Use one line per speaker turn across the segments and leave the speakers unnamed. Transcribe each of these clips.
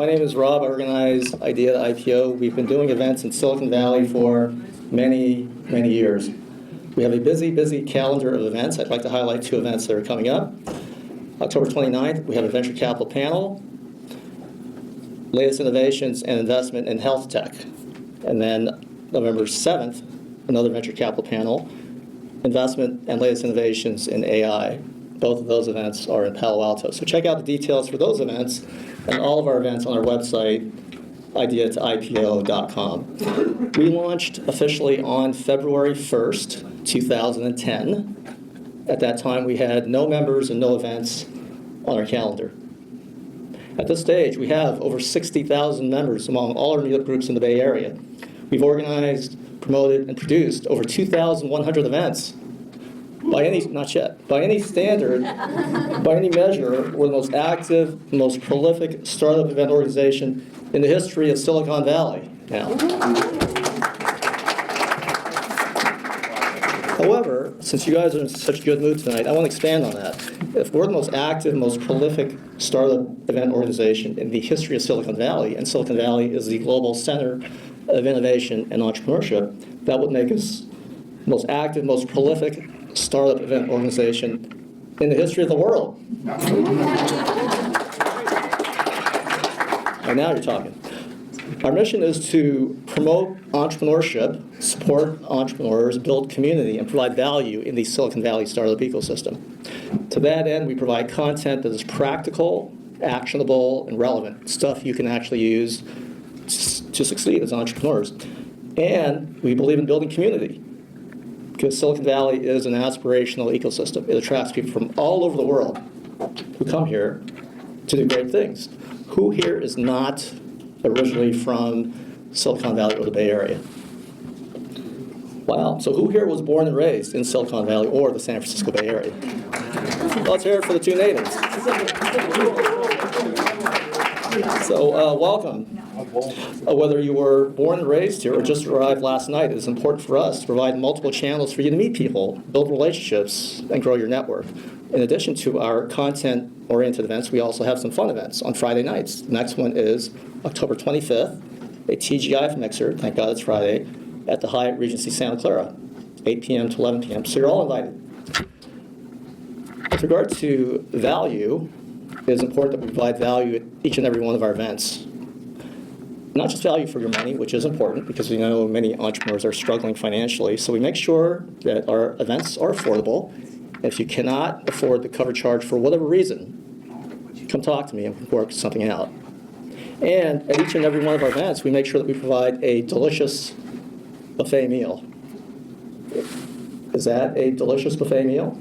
My name is Rob. I organize Idea to IPO. We've been doing events in Silicon Valley for many, many years. We have a busy, busy calendar of events. I'd like to highlight 2 events that are coming up. October 29th, we have a venture capital panel, latest innovations and investment in health tech. And then November 7th, another venture capital panel, investment and latest innovations in AI. Both of those events are in Palo Alto. So check out the details for those events and all of our events on our website, ideatoipo.com. We launched officially on February 1st, 2010. At that time, we had no members and no events on our calendar. At this stage, we have over 60,000 members among all our meetup groups in the Bay Area. We've organized, promoted, and produced over 2,100 events. By any, not yet, by any standard, by any measure, we're the most active, most prolific startup event organization in the history of Silicon Valley now. However, since you guys are in such a good mood tonight, I want to expand on that. If we're the most active, most prolific startup event organization in the history of Silicon Valley, and Silicon Valley is the global center of innovation and entrepreneurship, that would make us the most active, most prolific startup event organization in the history of the world. And now you're talking. Our mission is to promote entrepreneurship, support entrepreneurs, build community, and provide value in the Silicon Valley startup ecosystem. To that end, we provide content that is practical, actionable, and relevant, stuff you can actually use to succeed as entrepreneurs. And we believe in building community, because Silicon Valley is an aspirational ecosystem. It attracts people from all over the world who come here to do great things. Who here is not originally from Silicon Valley or the Bay Area? Wow, so who here was born and raised in Silicon Valley or the San Francisco Bay Area? Well, let's hear it for the 2 natives. So welcome. Whether you were born and raised here or just arrived last night, it is important for us to provide multiple channels for you to meet people, build relationships, and grow your network. In addition to our content-oriented events, we also have some fun events on Friday nights. The next one is October 25th, a TGI mixer, thank God it's Friday, at the Hyatt Regency Santa Clara, 8 p.m. to 11 p.m. So you're all invited. With regard to value, it is important that we provide value at each and every one of our events. Not just value for your money, which is important because we know many entrepreneurs are struggling financially. So we make sure that our events are affordable. If you cannot afford the cover charge for whatever reason, come talk to me and we'll work something out. And at each and every one of our events, we make sure that we provide a delicious buffet meal. Is that a delicious buffet meal?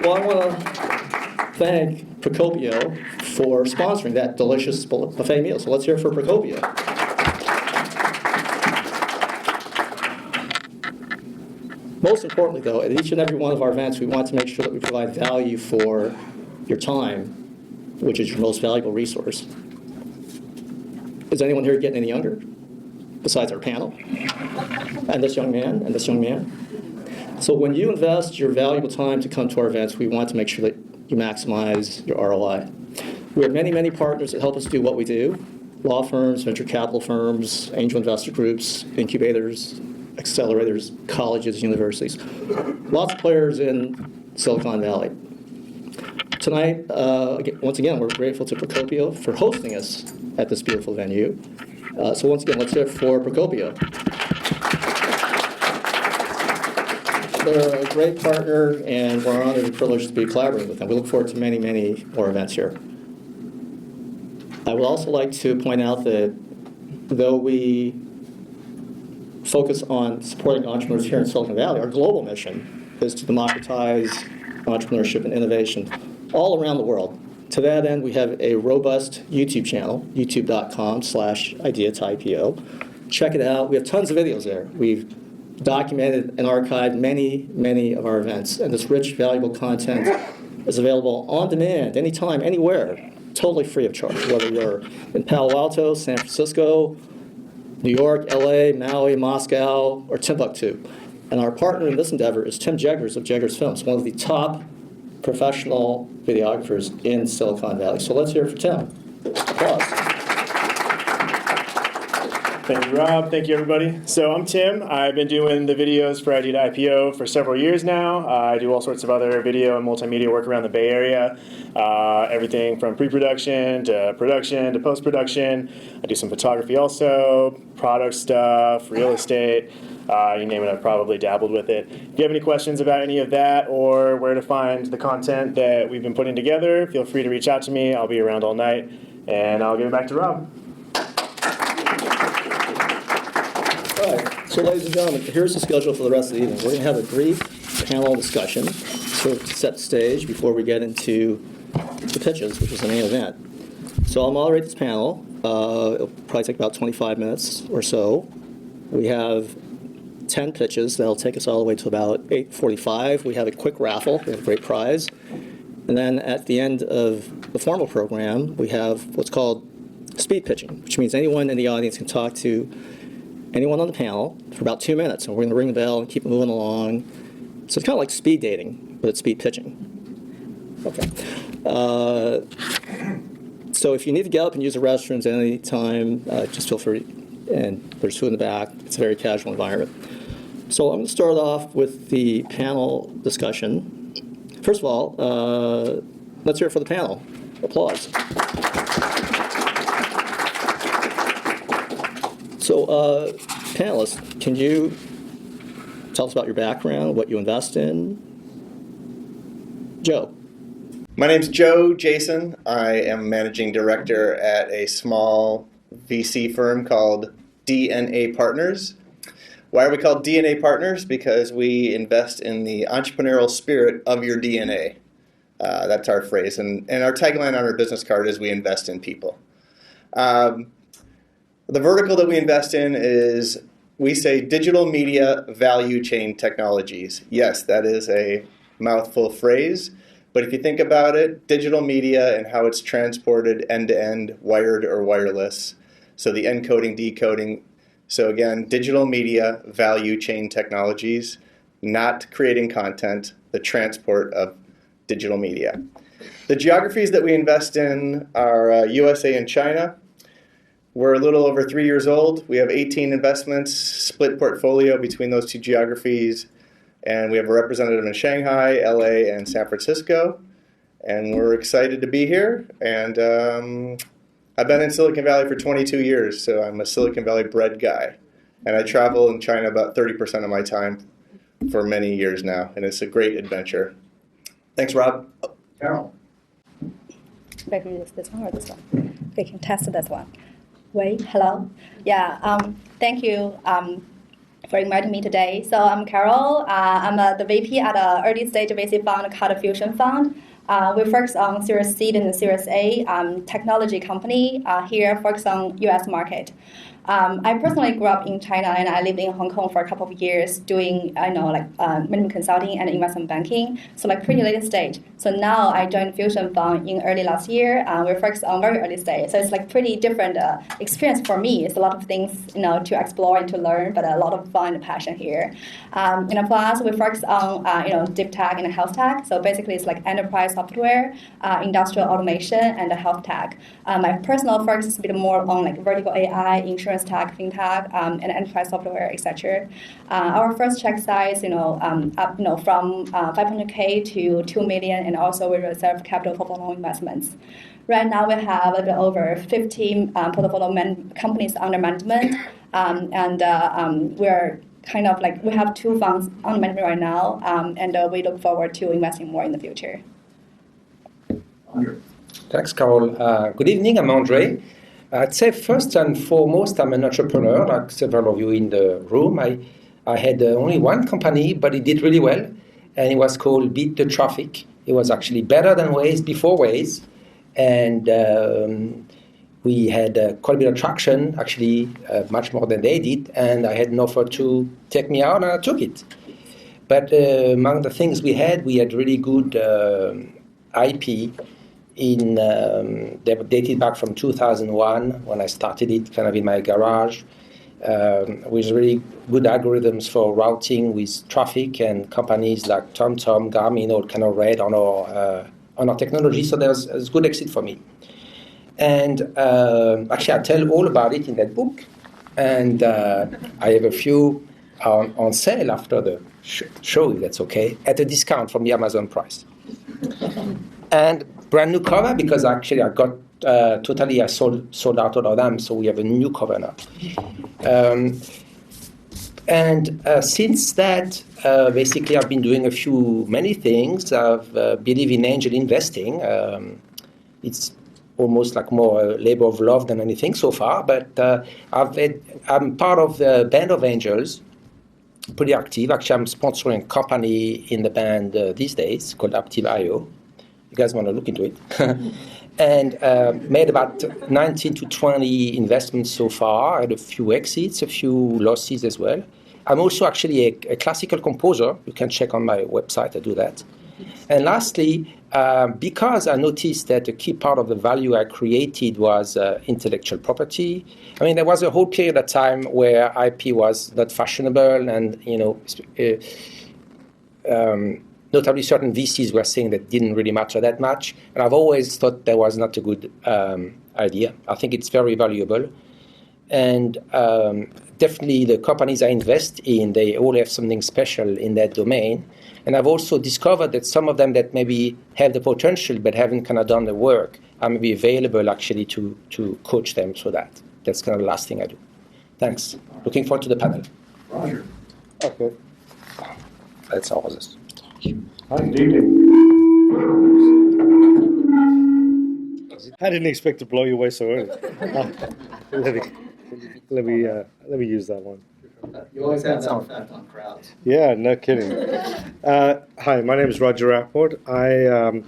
Well, I want to thank Procopio for sponsoring that delicious buffet meal. So let's hear it for Procopio. Most importantly, though, at each and every one of our events, we want to make sure that we provide value for your time, which is your most valuable resource. Is anyone here getting any younger, besides our panel? And this young man, and this young man? So when you invest your valuable time to come to our events, we want to make sure that you maximize your ROI. We have many, many partners that help us do what we do. Law firms, venture capital firms, angel investor groups, incubators, accelerators, colleges, universities. Lots of players in Silicon Valley. Tonight, once again, we're grateful to Procopio for hosting us at this beautiful venue. So once again, let's hear it for Procopio. They're a great partner, and we're honored and privileged to be collaborating with them. We look forward to many, many more events here. I would also like to point out that though we focus on supporting entrepreneurs here in Silicon Valley, our global mission is to democratize entrepreneurship and innovation all around the world. To that end, we have a robust YouTube channel, youtube.com/ideatoipo. Check it out. We have tons of videos there. We've documented and archived many, many of our events. And this rich, valuable content is available on demand, anytime, anywhere, totally free of charge, whether you're in Palo Alto, San Francisco, New York, LA, Maui, Moscow, or Timbuktu. And our partner in this endeavor is Tim Jeggers of Jeggers Films, one of the top professional videographers in Silicon Valley. So let's hear it for Tim. Applause.
Thank you, Rob. Thank you, everybody. So I'm Tim. I've been doing the videos for ID to IPO for several years now. I do all sorts of other video and multimedia work around the Bay Area. Everything from pre-production to production to post-production. I do some photography also, product stuff, real estate. You name it, I've probably dabbled with it. If you have any questions about any of that or where to find the content that we've been putting together, feel free to reach out to me. I'll be around all night. And I'll give it back to Rob.
All right, so ladies and gentlemen, here's the schedule for the rest of the evening. We're going to have a brief panel discussion, sort of to set the stage before we get into the pitches, which is the main event. So I'll moderate this panel. It'll probably take about 25 minutes or so. We have 10 pitches that'll take us all the way to about 8:45. We have a quick raffle. We have a great prize. And then at the end of the formal program, we have what's called speed pitching, which means anyone in the audience can talk to anyone on the panel for about 2 minutes, and we're going to ring the bell and keep moving along. So it's kind of like speed dating, but it's speed pitching. Okay. So if you need to get up and use the restrooms at any time, just feel free. And there's food in the back. It's a very casual environment. So I'm going to start off with the panel discussion. First of all, let's hear it for the panel. Applause. So, panelists, can you tell us about your background, what you invest in? Joe.
My name's Joe Jasin. I am managing director at a small VC firm called DNA Partners. Why are we called DNA Partners? Because we invest in the entrepreneurial spirit of your DNA. That's our phrase. And our tagline on our business card is we invest in people. The vertical that we invest in is, we say, digital media value chain technologies. Yes, that is a mouthful phrase, but if you think about it, digital media and how it's transported end-to-end, wired or wireless, so the encoding, decoding. So again, digital media value chain technologies, not creating content, the transport of digital media. The geographies that we invest in are USA and China. We're a little over 3 years old. We have 18 investments, split portfolio between those two geographies, and we have a representative in Shanghai, LA, and San Francisco, and we're excited to be here. And I've been in Silicon Valley for 22 years, so I'm a Silicon Valley bred guy, and I travel in China about 30% of my time for many years now, and it's a great adventure. Thanks, Rob.
Carol. Maybe it's this one or this one. We can test this one. Wait, hello? Yeah, thank you for inviting me today. So I'm Carol. I'm the VP at an early stage VC fund called Fusion Fund. We focus on Series C and Series A technology company here, focus on US market. I personally grew up in China and I lived in Hong Kong for a couple of years doing, management consulting and investment banking. So pretty late stage. So now I joined Fusion Fund in early last year. We're focused on very early stage. So it's pretty different experience for me. It's a lot of things, to explore and to learn, but a lot of fun and passion here. For us, we focus on, deep tech and health tech. So basically it's enterprise software, industrial automation, and health tech. My personal focus is a bit more on vertical AI, insurance tech, fintech, and enterprise software, etc. Our first check size, from 500K to 2 million, and also we reserve capital for follow investments. Right now we have a bit over 15 portfolio companies under management, and we're we have 2 funds under management right now, and we look forward to investing more in the future.
Thanks, Carol. Good evening, I'm Andre. I'd say first and foremost, I'm an entrepreneur, like several of you in the room. I had only one company, but it did really well, and it was called Beat the Traffic. It was actually better than Waze before Waze, and we had quite a bit of traction, actually much more than they did, and I had an offer to take me out, and I took it. But among the things we had really good IP. They were dated back from 2001 when I started it, kind of in my garage, with really good algorithms for routing with traffic, and companies like TomTom, Garmin all kind of read on our technology. So there was a good exit for me. And actually, I tell all about it in that book. And I have a few on sale after the show, if that's okay, at a discount from the Amazon price. And brand new cover, because actually I got I sold out all of them, so we have a new cover now. Since that, basically I've been doing many things. I've believe in angel investing. It's almost like more a labor of love than anything so far, but I'm part of the band of angels, pretty active. Actually, I'm sponsoring a company in the band these days called Active.io. You guys want to look into it. And made about 19 to 20 investments so far. I had a few exits, a few losses as well. I'm also actually a classical composer. You can check on my website, I do that. And lastly, because I noticed that a key part of the value I created was intellectual property. I mean, there was a whole period of time where IP was not fashionable, and notably certain VCs were saying that didn't really matter that much. And I've always thought that was not a good idea. I think it's very valuable. And definitely the companies I invest in, they all have something special in that domain. And I've also discovered that some of them that maybe have the potential but haven't kind of done the work are maybe available actually to coach them. So that's kind of the last thing I do. Thanks. Looking forward to the panel.
Roger.
Okay.
That's all this.
Hi, good evening. I didn't expect to blow you away so early. Let me use that one.
You always have that effect on crowds.
Yeah, no kidding. Hi, my name is Roger Rapport. I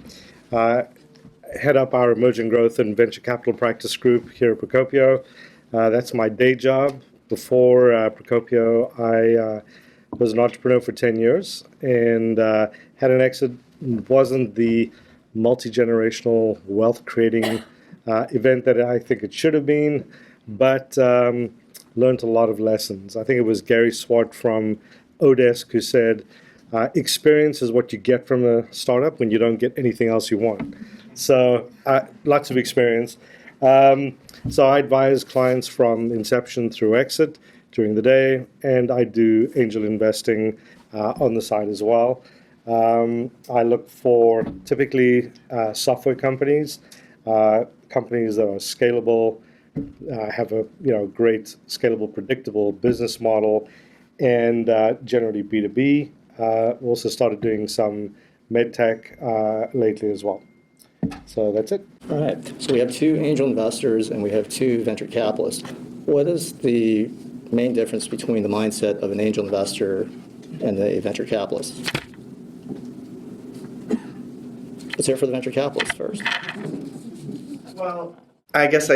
head up our emerging growth and venture capital practice group here at Procopio. That's my day job. Before Procopio, I was an entrepreneur for 10 years and had an exit. Wasn't the multi-generational wealth creating event that I think it should have been, but learned a lot of lessons. I think it was Gary Swart from Odesk who said, experience is what you get from a startup when you don't get anything else you want. So lots of experience. So I advise clients from inception through exit during the day, and I do angel investing on the side as well. I look for typically software companies, companies that are scalable, have a great scalable, predictable business model, and generally B2B. Also started doing some medtech lately as well. So that's it.
All right. So we have two angel investors and we have two venture capitalists. What is the main difference between the mindset of an angel investor and a venture capitalist? Let's hear for the venture capitalist first.
Well, I guess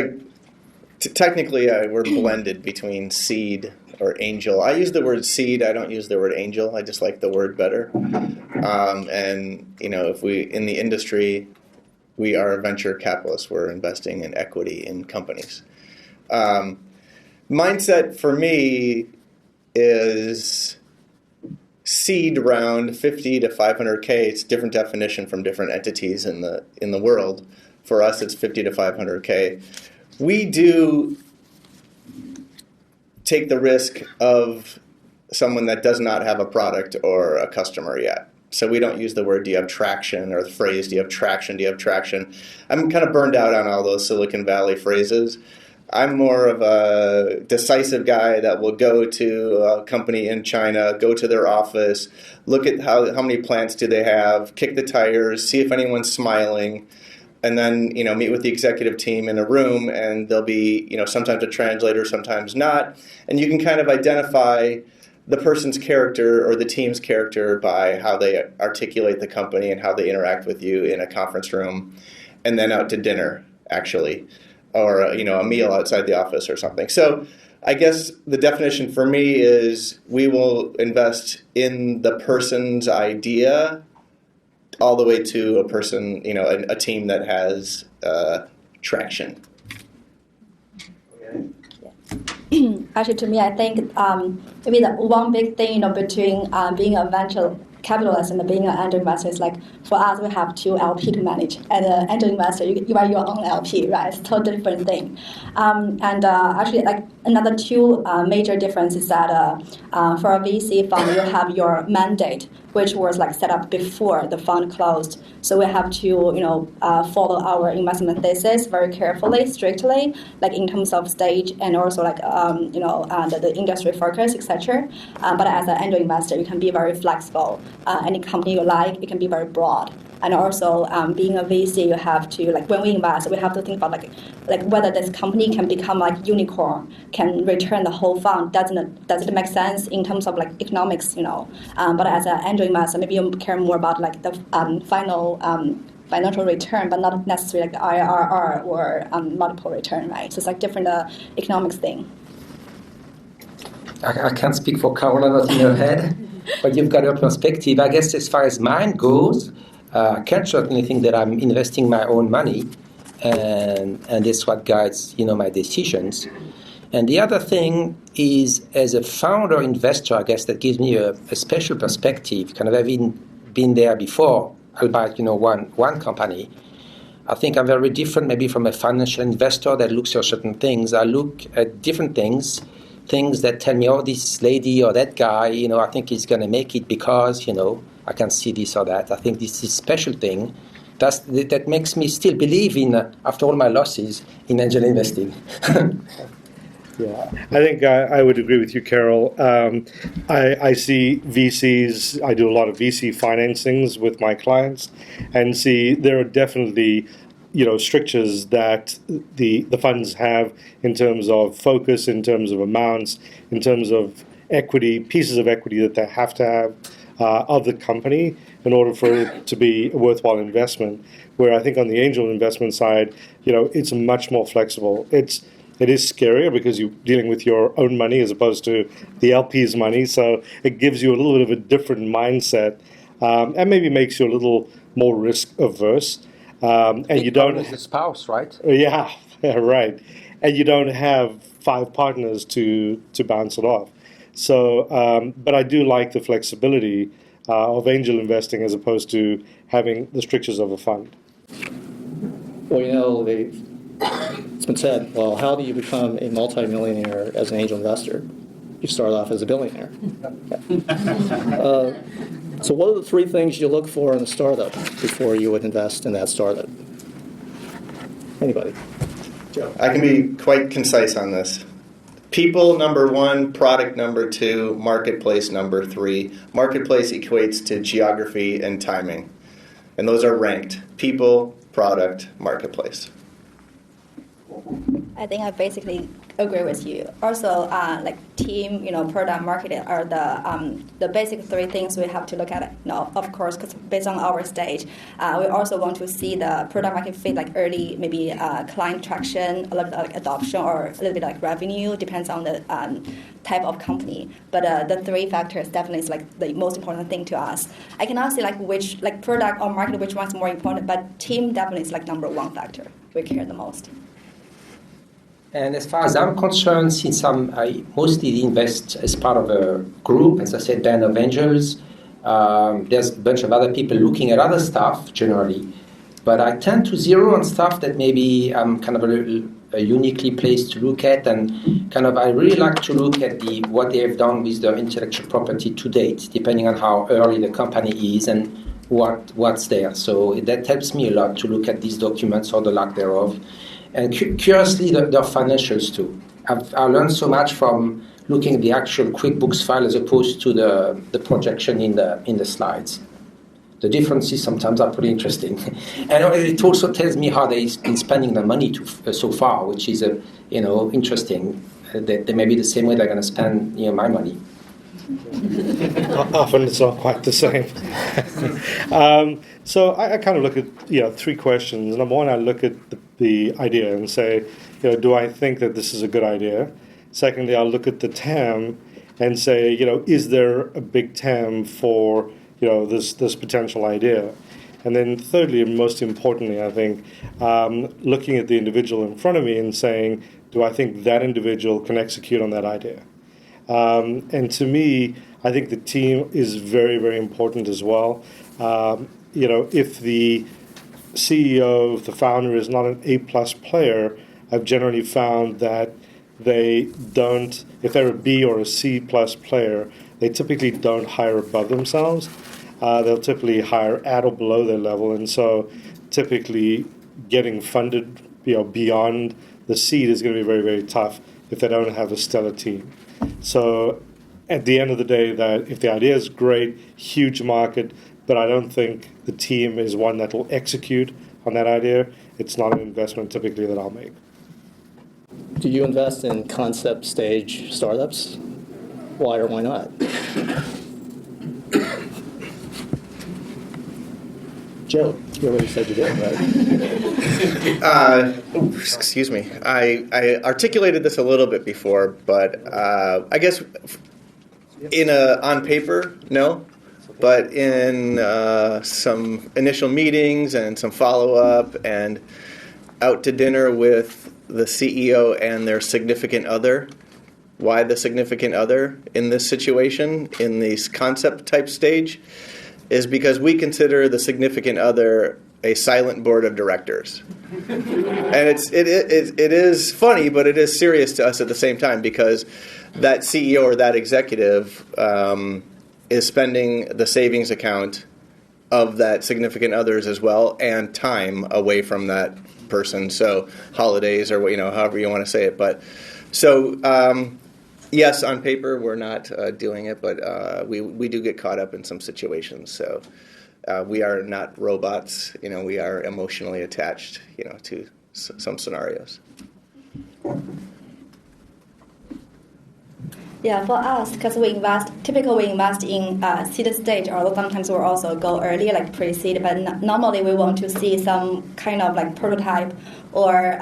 technically we're blended between seed or angel. I use the word seed. I don't use the word angel. I just like the word better. And if we in the industry, we are venture capitalists. We're investing in equity in companies. Mindset for me is seed round 50 to 500K. It's a different definition from different entities in the world. For us, it's 50 to 500K. We do take the risk of someone that does not have a product or a customer yet. So we don't use the word, do you have traction, or the phrase, do you have traction, do you have traction? I'm kind of burned out on all those Silicon Valley phrases. I'm more of a decisive guy that will go to a company in China, go to their office, look at how many plants do they have, kick the tires, see if anyone's smiling, and then meet with the executive team in a room, and there'll be sometimes a translator, sometimes not, and you can kind of identify the person's character or the team's character by how they articulate the company and how they interact with you in a conference room, and then out to dinner, actually, or a meal outside the office or something. So I guess the definition for me is we will invest in the person's idea all the way to a person, a team that has traction.
Actually, to me, I think maybe the one big thing, between being a venture capitalist and being an angel investor is like, for us, we have two LP to manage. As an angel investor, you are your own LP, right? It's a totally different thing. Actually, like another two major difference is that for a VC fund, you have your mandate, which was like set up before the fund closed. So we have to, follow our investment thesis very carefully, strictly, like in terms of stage and also like, the industry focus, etc. But as an angel investor, you can be very flexible. Any company you like, it can be very broad. And also, being a VC, you have to, like, when we invest, we have to think about like whether this company can become like unicorn, can return the whole fund. Does it make sense in terms of like economics, But as an angel investor, maybe you care more about like the final financial return, but not necessarily like the IRR or multiple return, right? So it's like different economics thing.
I can't speak for Carola, not in her head, but you've got her perspective. I guess as far as mine goes, I can certainly think that I'm investing my own money, and that's what guides, my decisions. And the other thing is, as a founder investor, I guess that gives me a special perspective, kind of having been there before, albeit, one company. I think I'm very different maybe from a financial investor that looks at certain things. I look at different things that tell me, oh, this lady or that guy, I think he's going to make it because, I can see this or that. I think this is a special thing that makes me still believe in, after all my losses, in angel investing.
Yeah, I think I would agree with you, Carol. I see VCs, I do a lot of VC financings with my clients, and see there are definitely strictures that the funds have in terms of focus, in terms of amounts, in terms of equity, pieces of equity that they have to have of the company in order for it to be a worthwhile investment. Where I think on the angel investment side, it's much more flexible. It is scarier because you're dealing with your own money as opposed to the LP's money, so it gives you a little bit of a different mindset, and maybe makes you a little more risk averse. And you don't
as a spouse, right?
Yeah, right. And you don't have 5 partners to bounce it off. So, but I do like the flexibility of angel investing as opposed to having the strictures of a fund.
Well, it's been said, well, how do you become a multi-millionaire as an angel investor? You start off as a billionaire. So what are the 3 things you look for in a startup before you would invest in that startup? Anybody? Joe.
I can be quite concise on this. People, number 1, product, number 2, marketplace, number 3. Marketplace equates to geography and timing. And those are ranked. People, product, marketplace.
I think I basically agree with you. Also, like team, product, marketing are the basic 3 things we have to look at. Of course, because based on our stage, we also want to see the product market fit, like early, maybe client traction, a little bit like adoption, or a little bit like revenue. Depends on the type of company. But the 3 factors definitely is like the most important thing to us. I cannot say like which like product or market which one's more important, but team definitely is like number 1 factor. We care the most.
And as far as I'm concerned, since I mostly invest as part of a group, as I said, band of angels, there's a bunch of other people looking at other stuff generally. But I tend to zero on stuff that maybe I'm kind of a uniquely placed to look at, and kind of I really like to look at what they have done with their intellectual property to date, depending on how early the company is and what's there. So that helps me a lot to look at these documents or the lack thereof. And curiously, their financials too. I learned so much from looking at the actual QuickBooks file as opposed to the projection in the slides. The differences sometimes are pretty interesting. And it also tells me how they've been spending their money so far, which is interesting. That they may be the same way they're going to spend my money.
Often it's not quite the same. So I kind of look at 3 questions. Number 1, I look at the idea and say, do I think that this is a good idea? Secondly, I'll look at the TAM and say, is there a big TAM for this potential idea? And then thirdly, and most importantly, I think, looking at the individual in front of me and saying, do I think that individual can execute on that idea? And to me, I think the team is very, very important as well. If the CEO, the founder, is not an A-plus player, I've generally found that they don't, if they're a B or a C-plus player, they typically don't hire above themselves. They'll typically hire at or below their level, and so typically getting funded beyond the seed is going to be very, very tough if they don't have a stellar team. So at the end of the day, that if the idea is great, huge market, but I don't think the team is one that will execute on that idea, it's not an investment typically that I'll make.
Do you invest in concept stage startups? Why or why not? Joe, you already said you did, right?
Excuse me. I articulated this a little bit before, but I guess on paper, no. But in some initial meetings and some follow-up and out to dinner with the CEO and their significant other. Why the significant other in this situation, in this concept type stage, is because we consider the significant other a silent board of directors. And it is funny, but it is serious to us at the same time, because that CEO or that executive is spending the savings account of that significant others as well, and time away from that person. So holidays, or however you want to say it. But so yes, on paper we're not doing it, but we do get caught up in some situations. So we are not robots. We are emotionally attached. To some scenarios.
Yeah, for us, because typically we invest in seed stage, or sometimes we'll also go early, like pre-seed, but normally we want to see some kind of like prototype or,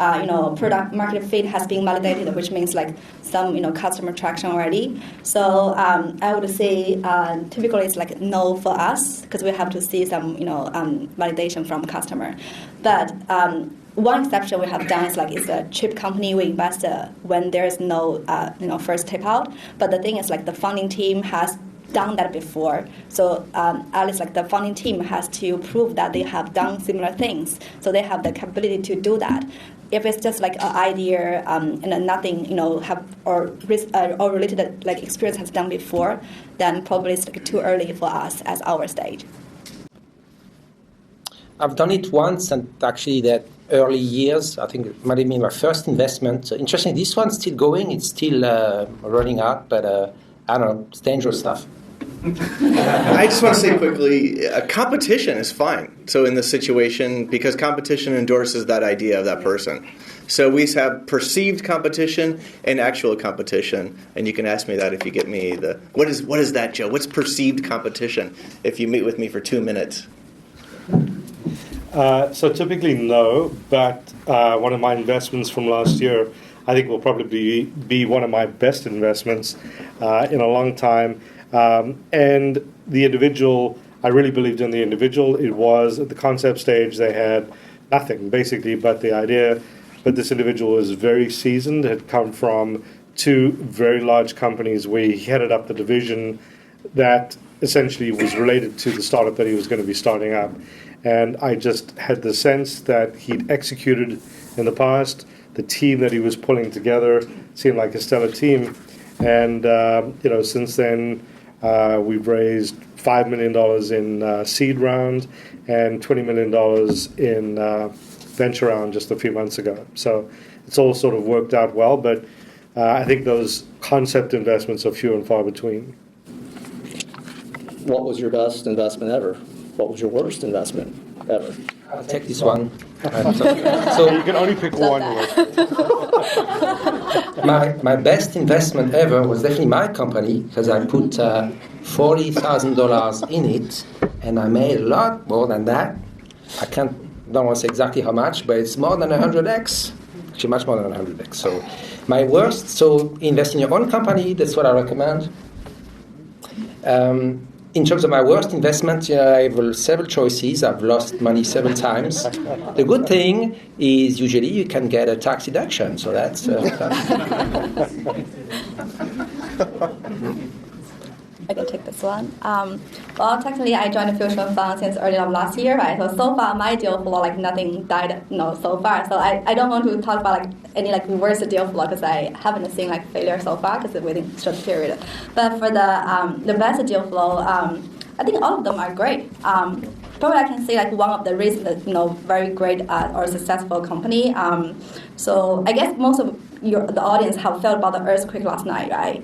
product market fit has been validated, which means like some, customer traction already. So I would say typically it's like no for us, because we have to see some, validation from customer. But one exception we have done is like it's a chip company we invest when there is no first tape out. But the thing is like the funding team has done that before. So at least like the funding team has to prove that they have done similar things. So they have the capability to do that. If it's just like an idea and nothing have or related like experience has done before, then probably it's like too early for us as our stage.
I've done it once, and actually that early years, I think it might have been my first investment. Interesting, this one's still going, it's still running out, but I don't know, it's dangerous stuff.
I just want to say quickly, competition is fine. So in this situation, because competition endorses that idea of that person. So we have perceived competition and actual competition, and you can ask me that if you get me what is that, Joe? What's perceived competition? If you meet with me for 2 minutes.
So typically no, but one of my investments from last year, I think will probably be one of my best investments in a long time. And the individual, I really believed in the individual. It was at the concept stage, they had nothing basically but the idea. But this individual was very seasoned, had come from 2 very large companies where he headed up the division that essentially was related to the startup that he was going to be starting up. And I just had the sense that he'd executed in the past. The team that he was pulling together seemed like a stellar team. And, since then, we've raised $5 million in seed round and $20 million in venture round just a few months ago. So it's all sort of worked out well, but I think those concept investments are few and far between.
What was your best investment ever? What was your worst investment ever?
I'll take this one.
So you can only pick one.
My best investment ever was definitely my company, because I put $40,000 in it, and I made a lot more than that. Don't want to say exactly how much, but it's more than 100x. Actually, much more than 100x. So my worst, invest in your own company, that's what I recommend. In terms of my worst investment, I have several choices. I've lost money several times. The good thing is usually you can get a tax deduction, so that's
I can take this one. Well, technically, I joined the Fusion Fund since early of last year, right? So far, my deal flow, like, nothing died, so far. So I don't want to talk about, like, any, like, reverse deal flow because I haven't seen, like, failure so far because it's within a short period. But for the best deal flow, I think all of them are great. Probably I can say, like, one of the reasons that, very great or successful company. So I guess most of the audience have felt about the earthquake last night, right?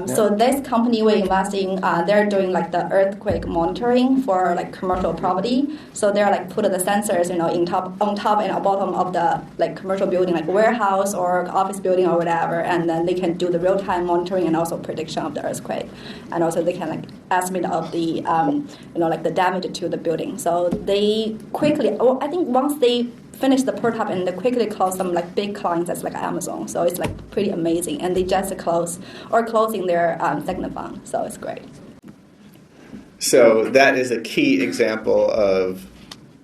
So this company we invest in, they're doing like the earthquake monitoring for like commercial property. So they're like put the sensors, on top and bottom of the like commercial building, like warehouse or office building or whatever, and then they can do the real time monitoring and also prediction of the earthquake, and also they can like estimate of the like the damage to the building. So they quickly, I think once they finish the prototype and they quickly close some like big clients that's like Amazon. So it's like pretty amazing, and they just closing their second fund. So it's great.
So that is a key example of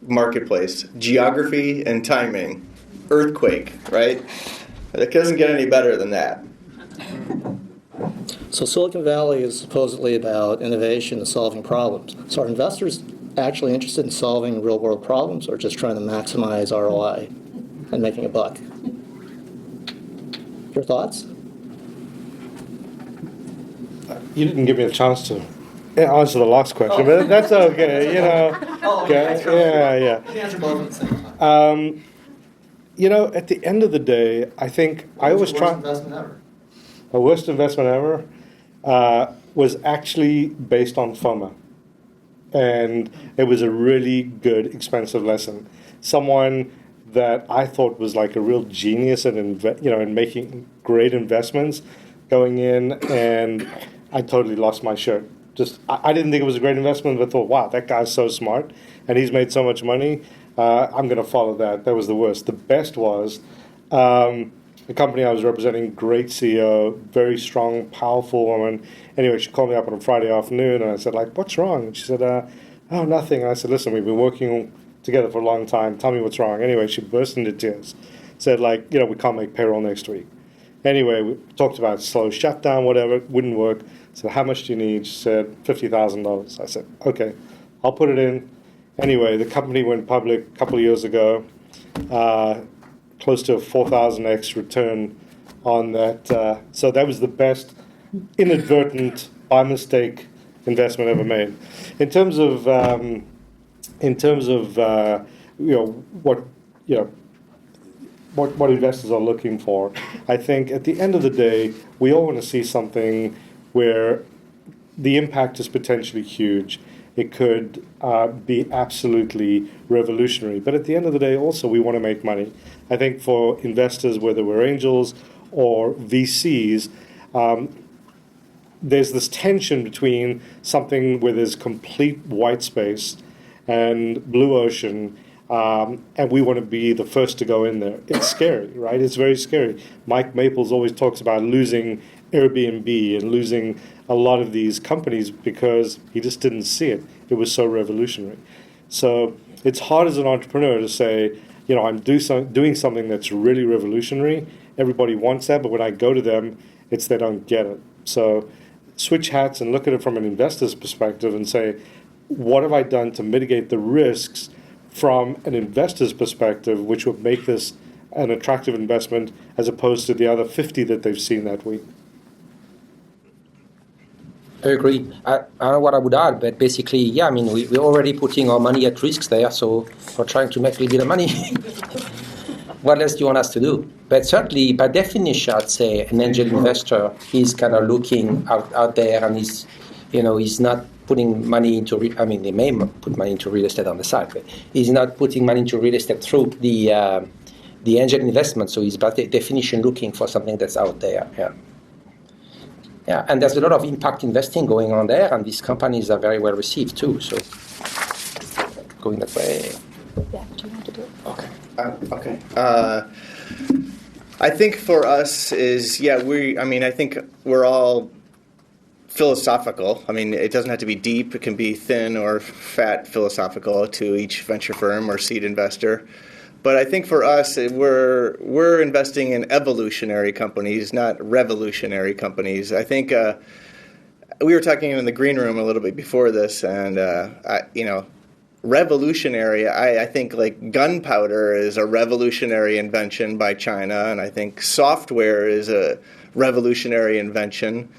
marketplace geography and timing. Earthquake, right? It doesn't get any better than that.
So Silicon Valley is supposedly about innovation and solving problems. So are investors actually interested in solving real-world problems or just trying to maximize ROI and making a buck? Your thoughts?
You didn't give me a chance to answer the last question, but that's okay. Yeah.
Answer both at the same time.
At the end of the day, I think I always try.
Investment ever?
My worst investment ever was actually based on FOMO. And it was a really good, expensive lesson. Someone that I thought was like a real genius in making great investments, going in, and I totally lost my shirt. I didn't think it was a great investment, but I thought, wow, that guy's so smart, and he's made so much money. I'm going to follow that. That was the worst. The best was the company I was representing, great CEO, very strong, powerful woman. Anyway, she called me up on a Friday afternoon, and I said, like, what's wrong? And she said, oh, nothing. And I said, listen, we've been working together for a long time. Tell me what's wrong. Anyway, she burst into tears. Said, like, we can't make payroll next week. Anyway, we talked about slow shutdown, whatever. Wouldn't work. I said, how much do you need? She said, $50,000. I said, okay, I'll put it in. Anyway, the company went public a couple of years ago. Close to a 4,000x return on that. So that was the best inadvertent, by mistake, investment ever made. In terms of what investors are looking for, I think at the end of the day, we all want to see something where the impact is potentially huge. It could be absolutely revolutionary. But at the end of the day, also, we want to make money. I think for investors, whether we're angels or VCs, there's this tension between something where there's complete white space and blue ocean, and we want to be the first to go in there. It's scary, right? It's very scary. Mike Maples always talks about losing Airbnb and losing a lot of these companies because he just didn't see it. It was so revolutionary. So it's hard as an entrepreneur to say, I'm doing something that's really revolutionary. Everybody wants that, but when I go to them, they don't get it. So switch hats and look at it from an investor's perspective and say, what have I done to mitigate the risks from an investor's perspective, which would make this an attractive investment as opposed to the other 50 that they've seen that week?
I agree. I don't know what I would add, but basically, we're already putting our money at risks there, so we're trying to make a little bit of money. What else do you want us to do? But certainly, by definition, I'd say an angel investor is kind of looking out there, and he's not putting money into. They may put money into real estate on the side, but he's not putting money into real estate through the angel investment. So he's by definition looking for something that's out there. Yeah, and there's a lot of impact investing going on there, and these companies are very well received too. So going that way.
Yeah, do you want to do it?
Okay. I think for us is, I think we're all philosophical. It doesn't have to be deep. It can be thin or fat philosophical to each venture firm or seed investor. But I think for us, we're investing in evolutionary companies, not revolutionary companies. I think we were talking in the green room a little bit before this, and revolutionary. I think like gunpowder is a revolutionary invention by China, and I think software is a revolutionary invention.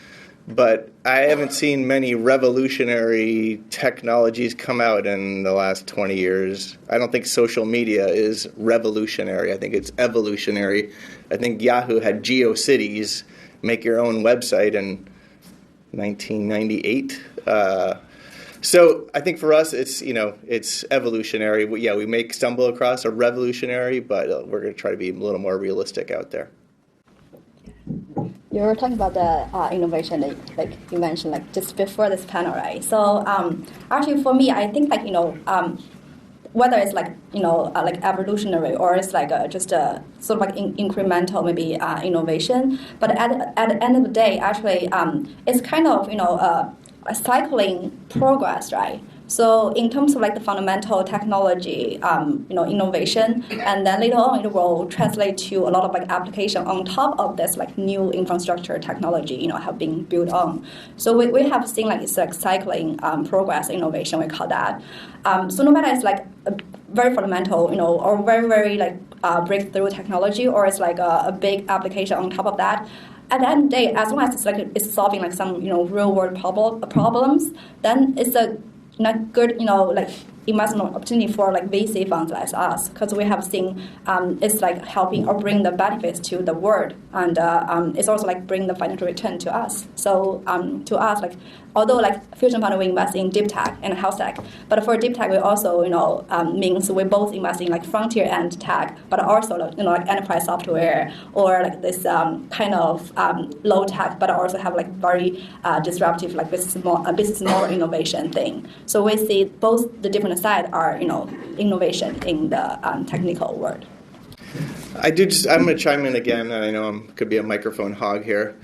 But I haven't seen many revolutionary technologies come out in the last 20 years. I don't think social media is revolutionary. I think it's evolutionary. I think Yahoo had GeoCities, make your own website, in 1998. So I think for us, it's evolutionary. We may stumble across a revolutionary, but we're going to try to be a little more realistic out there.
You were talking about the innovation that, like you mentioned, like just before this panel, right? So actually, for me, I think whether it's like evolutionary or it's like just a sort of like incremental maybe innovation, but at the end of the day, actually, it's kind of a cycling progress, right? So in terms of like the fundamental technology, innovation, and then later on it will translate to a lot of like application on top of this like new infrastructure technology, have been built on. So we have seen like it's like cycling progress innovation, we call that. So no matter it's like a very fundamental, or very, very like breakthrough technology, or it's like a big application on top of that, at the end of the day, as long as it's solving like some real world problems, then it's a good investment opportunity for like VC funds like us, because we have seen it's like helping or bring the benefits to the world, and it's also like bring the financial return to us. So to us, like although like Fusion Fund we invest in deep tech and health tech, but for deep tech we also means we both invest in like frontier end tech, but also like enterprise software or like this kind of low tech, but also have like very disruptive like business model innovation thing. So we see both the different side are innovation in the technical world.
I'm going to chime in again. I know I could be a microphone hog here.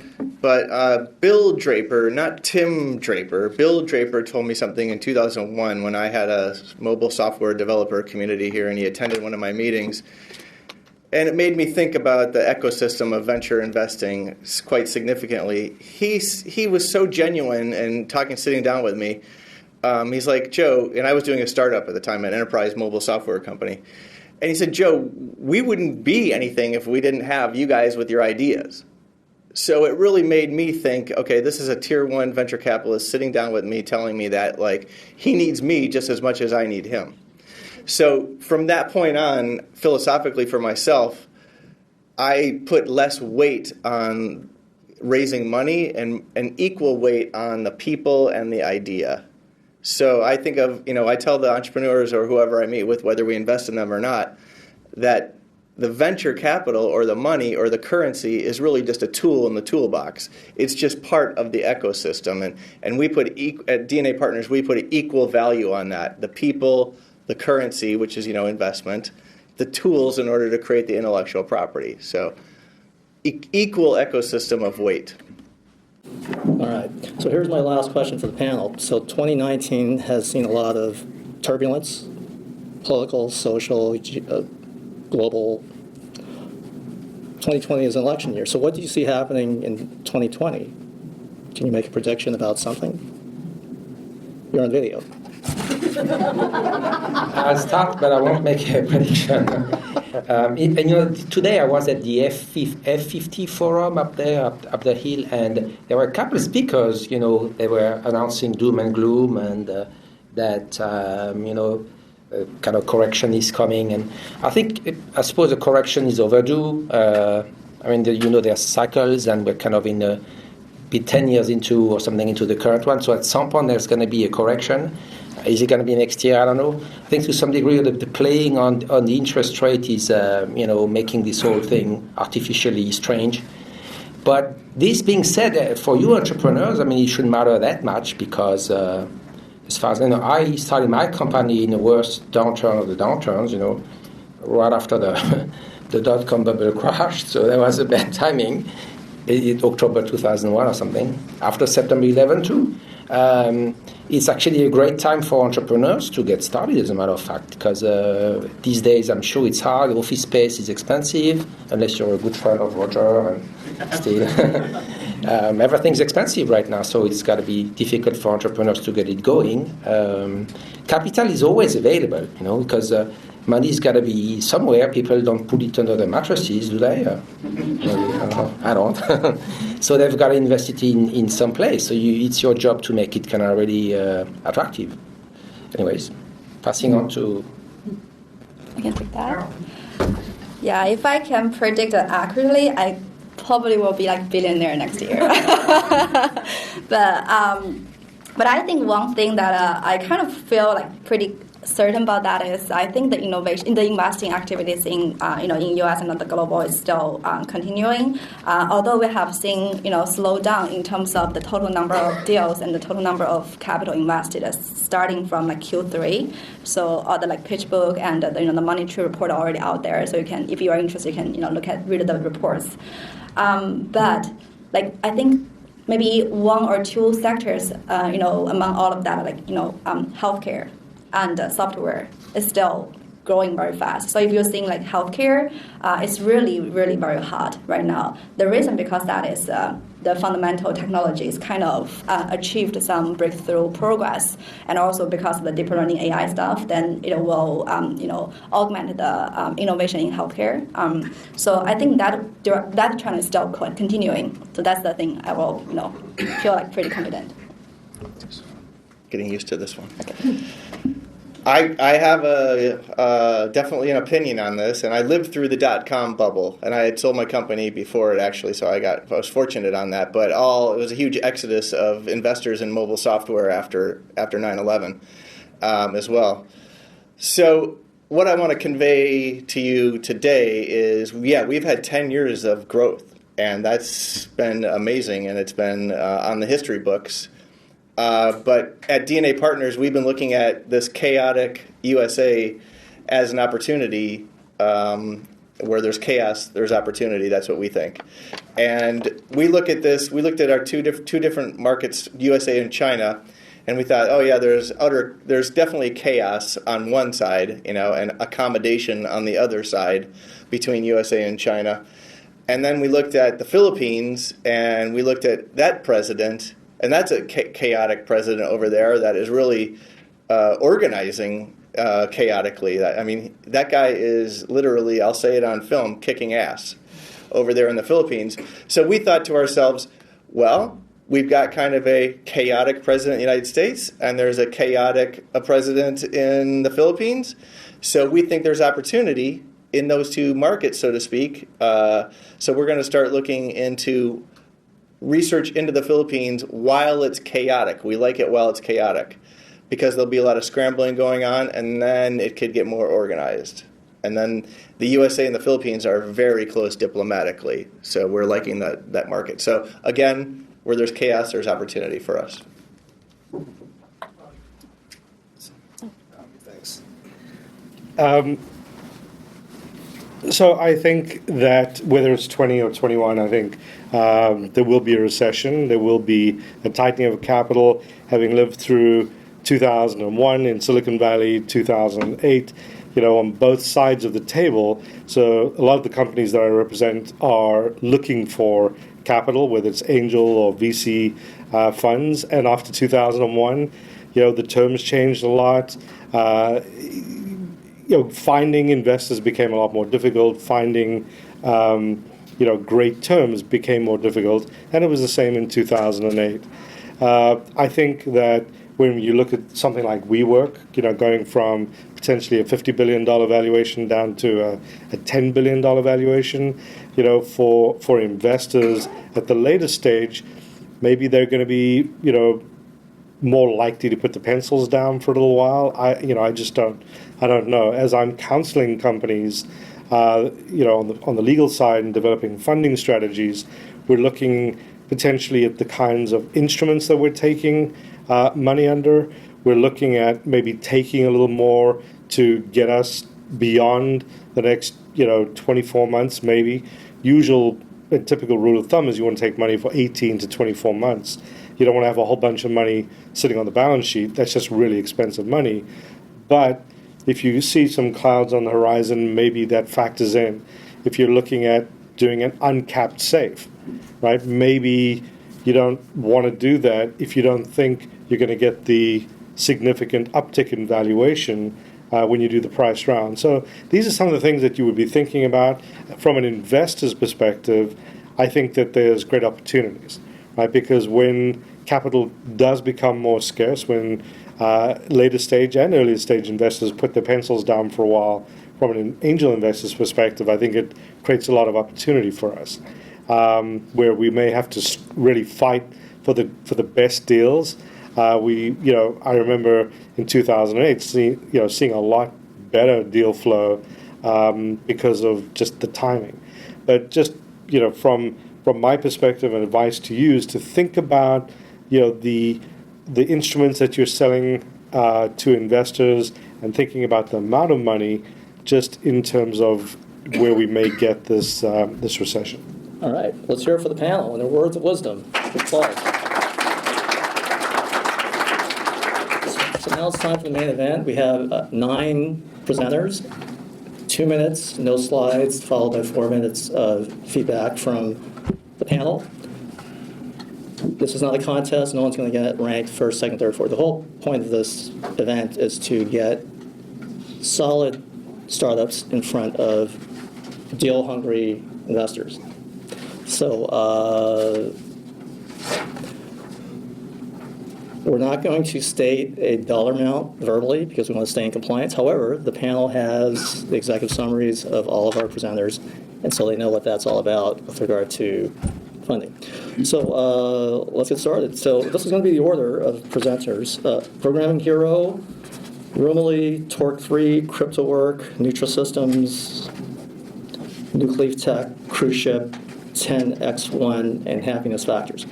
But Bill Draper, not Tim Draper, Bill Draper told me something in 2001 when I had a mobile software developer community here, and he attended one of my meetings. And it made me think about the ecosystem of venture investing quite significantly. He was so genuine and sitting down with me. He's like, Joe, and I was doing a startup at the time, an enterprise mobile software company. And he said, Joe, we wouldn't be anything if we didn't have you guys with your ideas. So it really made me think, okay, this is a tier one venture capitalist sitting down with me telling me that like he needs me just as much as I need him. So from that point on, philosophically for myself, I put less weight on raising money and an equal weight on the people and the idea. So I think of, I tell the entrepreneurs or whoever I meet with, whether we invest in them or not, that the venture capital or the money or the currency is really just a tool in the toolbox. It's just part of the ecosystem. And we put, at DNA Partners, we put equal value on that. The people, the currency, which is, investment, the tools in order to create the intellectual property. So equal ecosystem of weight.
All right. So here's my last question for the panel. So 2019 has seen a lot of turbulence, political, social, global. 2020 is an election year. So what do you see happening in 2020? Can you make a prediction about something? You're on video.
I'll start, but I won't make a prediction. Today I was at the F50 forum up there, up the hill, and there were a couple of speakers. They were announcing doom and gloom, and that kind of correction is coming. And I suppose the correction is overdue. There are cycles, and we're kind of in be 10 years into or something into the current one. So at some point there's going to be a correction. Is it going to be next year? I don't know. I think to some degree the playing on the interest rate is making this whole thing artificially strange. But this being said, for you entrepreneurs, it shouldn't matter that much because as far as I started my company in the worst downturn of the downturns, right after the dot-com bubble crashed. So that was a bad timing. In October 2001 or something. After September 11 too. It's actually a great time for entrepreneurs to get started, as a matter of fact, because these days I'm sure it's hard. Office space is expensive, unless you're a good friend of Roger and still. everything's expensive right now, so it's got to be difficult for entrepreneurs to get it going. Capital is always available, because money's got to be somewhere. People don't put it under their mattresses, do they? I don't. So they've got to invest it in some place. So it's your job to make it kind of really attractive. Anyways, passing on to...
I can take that. Yeah, if I can predict it accurately, I probably will be like billionaire next year. But I think one thing that I kind of feel like pretty certain about that is I think the innovation, the investing activities in US and the global is still continuing. Although we have seen slow down in terms of the total number of deals and the total number of capital invested, starting from like Q3. So all the like pitch book and the money tree report are already out there. So you can, if you are interested, you can read the reports. But like I think maybe one or two sectors, among all of that, like healthcare and software is still growing very fast. So if you're seeing like healthcare, it's really, really very hot right now. The reason because that is the fundamental technologies kind of achieved some breakthrough progress, and also because of the deep learning AI stuff, then it will augment the innovation in healthcare. So I think that trend is still continuing. So that's the thing I will feel like pretty confident.
Getting used to this one. I have definitely an opinion on this, and I lived through the dot-com bubble, and I had sold my company before it actually, so I was fortunate on that. But it was a huge exodus of investors in mobile software after 9/11 as well. So what I want to convey to you today is, we've had 10 years of growth, and that's been amazing, and it's been on the history books. But at DNA Partners, we've been looking at this chaotic USA as an opportunity. Where there's chaos, there's opportunity. That's what we think. And we look at this. We looked at our two different markets, USA and China, and we thought, there's definitely chaos on one side, and accommodation on the other side between USA and China. And then we looked at the Philippines, and we looked at that president. And that's a chaotic president over there that is really organizing chaotically. That guy is literally, I'll say it on film, kicking ass over there in the Philippines. So we thought to ourselves, well, we've got kind of a chaotic president in the United States, and there's a chaotic president in the Philippines. So we think there's opportunity in those two markets, so to speak. So we're going to start looking into research into the Philippines while it's chaotic. We like it while it's chaotic because there'll be a lot of scrambling going on, and then it could get more organized. And then the USA and the Philippines are very close diplomatically, so we're liking that market. So again, where there's chaos, there's opportunity for us.
Thanks. So I think that whether it's 20 or 21, I think there will be a recession. There will be a tightening of capital. Having lived through 2001 in Silicon Valley, 2008, on both sides of the table. So a lot of the companies that I represent are looking for capital, whether it's angel or VC funds. And after 2001, the terms changed a lot. Finding investors became a lot more difficult. Finding, great terms became more difficult, and it was the same in 2008. I think that when you look at something like WeWork, going from potentially a $50 billion valuation down to a $10 billion valuation, for investors at the later stage, maybe they're going to be, more likely to put the pencils down for a little while. I don't know. As I'm counseling companies, on the legal side and developing funding strategies, we're looking potentially at the kinds of instruments that we're taking money under. We're looking at maybe taking a little more to get us beyond the next, 24 months maybe. A typical rule of thumb is you want to take money for 18 to 24 months. You don't want to have a whole bunch of money sitting on the balance sheet. That's just really expensive money. But if you see some clouds on the horizon, maybe that factors in. If you're looking at doing an uncapped safe, right? Maybe you don't want to do that if you don't think you're going to get the significant uptick in valuation when you do the price round. So these are some of the things that you would be thinking about. From an investor's perspective, I think that there's great opportunities, right? Because when capital does become more scarce, when later stage and earlier stage investors put their pencils down for a while, from an angel investor's perspective, I think it creates a lot of opportunity for us, where we may have to really fight for the best deals. I remember in 2008 seeing a lot better deal flow because of just the timing. But just from my perspective and advice to you is to think about the instruments that you're selling to investors and thinking about the amount of money just in terms of where we may get this recession.
All right, let's hear it for the panel and their words of wisdom. Applause. So now it's time for the main event. We have 9 presenters, 2 minutes, no slides, followed by 4 minutes of feedback from the panel. This is not a contest. No one's going to get ranked first, second, third, fourth. The whole point of this event is to get solid startups in front of deal-hungry investors. So we're not going to state a dollar amount verbally because we want to stay in compliance. However, the panel has the executive summaries of all of our presenters, and so they know what that's all about with regard to funding. So let's get started. So this is going to be the order of presenters. Programming Hero, Rumely, Torque 3, CryptoWork, Nutrasystems, Nucleaf Tech, Cruise Ship, 10x1, and Happiness Factors.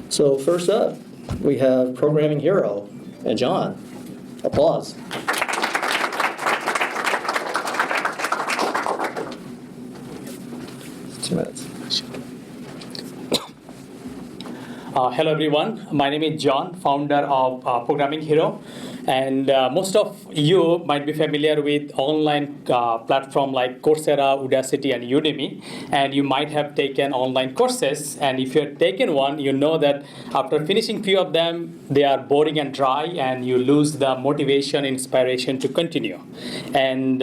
So first up, we have Programming Hero and John. Applause. Two minutes.
Hello everyone, my name is John, founder of Programming Hero, and most of you might be familiar with online platform like Coursera, Udacity, and Udemy, and you might have taken online courses, and if you have taken one, you know that after finishing few of them, they are boring and dry, and you lose the motivation, inspiration to continue. And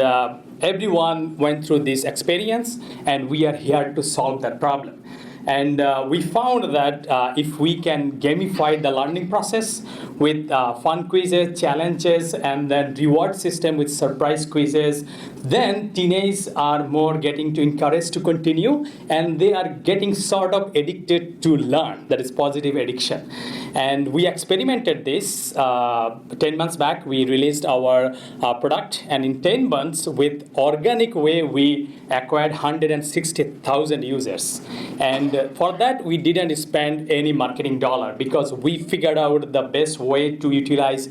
everyone went through this experience, and we are here to solve that problem. And we found that if we can gamify the learning process with fun quizzes, challenges, and then reward system with surprise quizzes, then teenagers are more getting to encouraged to continue, and they are getting sort of addicted to learn. That is positive addiction. And we experimented this 10 months back. We released our product, and in 10 months, with organic way, we acquired 160,000 users. And for that, we didn't spend any marketing dollar because we figured out the best way to utilize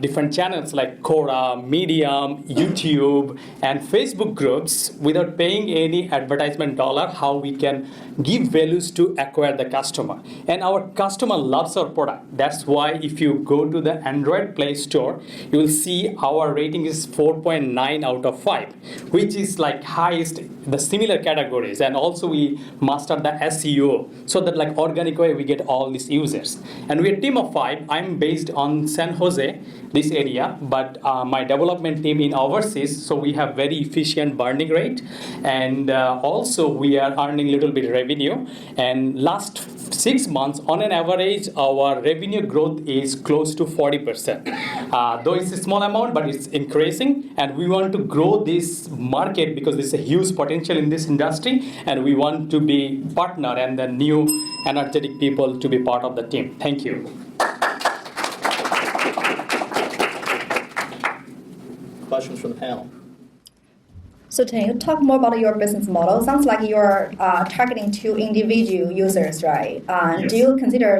different channels like Quora, Medium, YouTube, and Facebook groups without paying any advertisement dollar, how we can give values to acquire the customer. And our customer loves our product. That's why if you go to the Android Play Store, you will see our rating is 4.9 out of 5, which is like highest the similar categories. And also we master the SEO so that like organic way we get all these users. And we're a team of 5. I'm based on San Jose, this area, but my development team in overseas, so we have very efficient burning rate, and also we are earning a little bit revenue. And last 6 months, on an average, our revenue growth is close to 40%. Though it's a small amount, but it's increasing, and we want to grow this market because there's a huge potential in this industry, and we want to be partner and the new energetic people to be part of the team. Thank you.
Questions from the panel?
So can you talk more about your business model? Sounds like you're targeting to individual users, right?
Yes.
Do you consider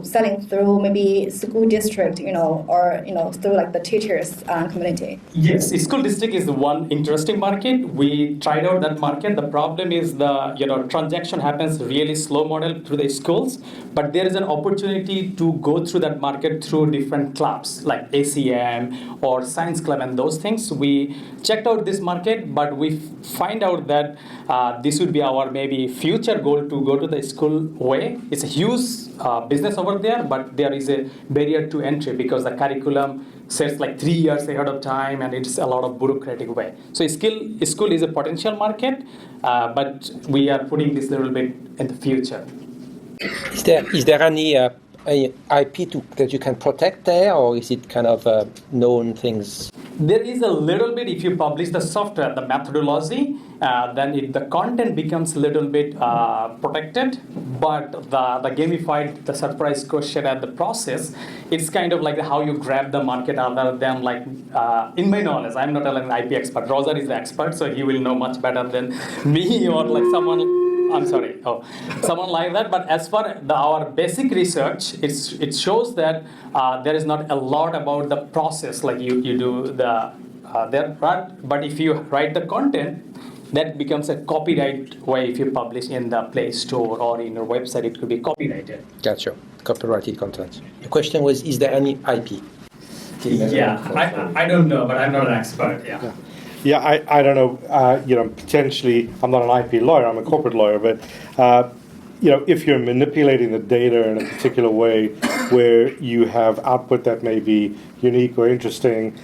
selling through maybe school district, or through like the teachers community?
Yes, school district is one interesting market. We tried out that market. The problem is the transaction happens really slow model through the schools, but there is an opportunity to go through that market through different clubs like ACM or Science Club and those things. We checked out this market, but but we find out that this would be our maybe future goal to go to the school way. It's a huge business over there, but there is a barrier to entry because the curriculum sets like 3 years ahead of time, and it's a lot of bureaucratic way. So school is a potential market, but we are putting this little bit in the future.
Is there any IP that you can protect there, or is it kind of known things?
There is a little bit, if you publish the software, the methodology, then the content becomes a little bit protected, but the gamified, the surprise question and the process, it's kind of like how you grab the market other than like, in my knowledge, I'm not an IP expert, Roger is the expert, so he will know much better than me or like someone like that. But as for our basic research, it shows that there is not a lot about the process like you do the there, but if you write the content, that becomes a copyright way. If you publish in the Play Store or in your website, it could be copyrighted.
Gotcha. Copyrighted content. The question was, is there any IP?
Yeah, I don't know, but I'm not an expert. Yeah.
Yeah, I don't know, potentially, I'm not an IP lawyer, I'm a corporate lawyer, but, if you're manipulating the data in a particular way where you have output that may be unique or interesting,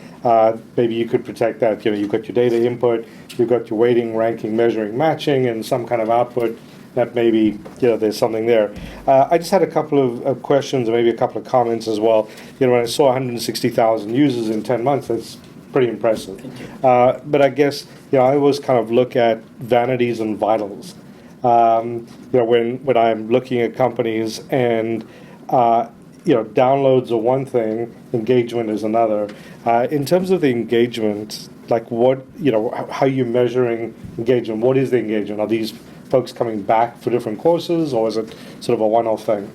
maybe you could protect that. You've got your data input, you've got your weighting, ranking, measuring, matching, and some kind of output that maybe, there's something there. I just had a couple of questions and maybe a couple of comments as well. When I saw 160,000 users in 10 months, that's pretty impressive. But I guess, I always kind of look at vanities and vitals. When I'm looking at companies and, downloads are one thing, engagement is another. In terms of the engagement, like what, how are you measuring engagement? What is the engagement? Are these folks coming back for different courses, or is it sort of a one-off thing?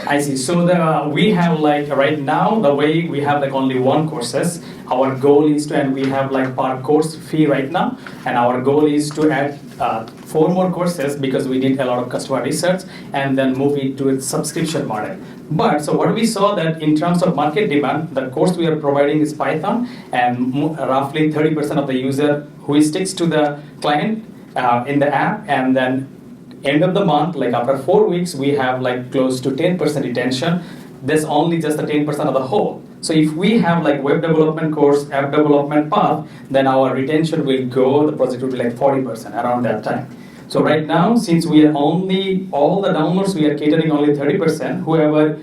I see. So we have like right now the way we have like only one courses. Our goal is to, and we have like per course fee right now, and our goal is to add 4 more courses because we did a lot of customer research and then move it to a subscription model. But so what we saw that in terms of market demand, the course we are providing is Python, and roughly 30% of the user who sticks to the client in the app, and then end of the month, like after 4 weeks, we have like close to 10% retention. That's only just the 10% of the whole. So if we have like web development course, app development path, then our retention will go, the project will be like 40% around that time. So right now, since we are only, all the downloads, we are catering only 30%, whoever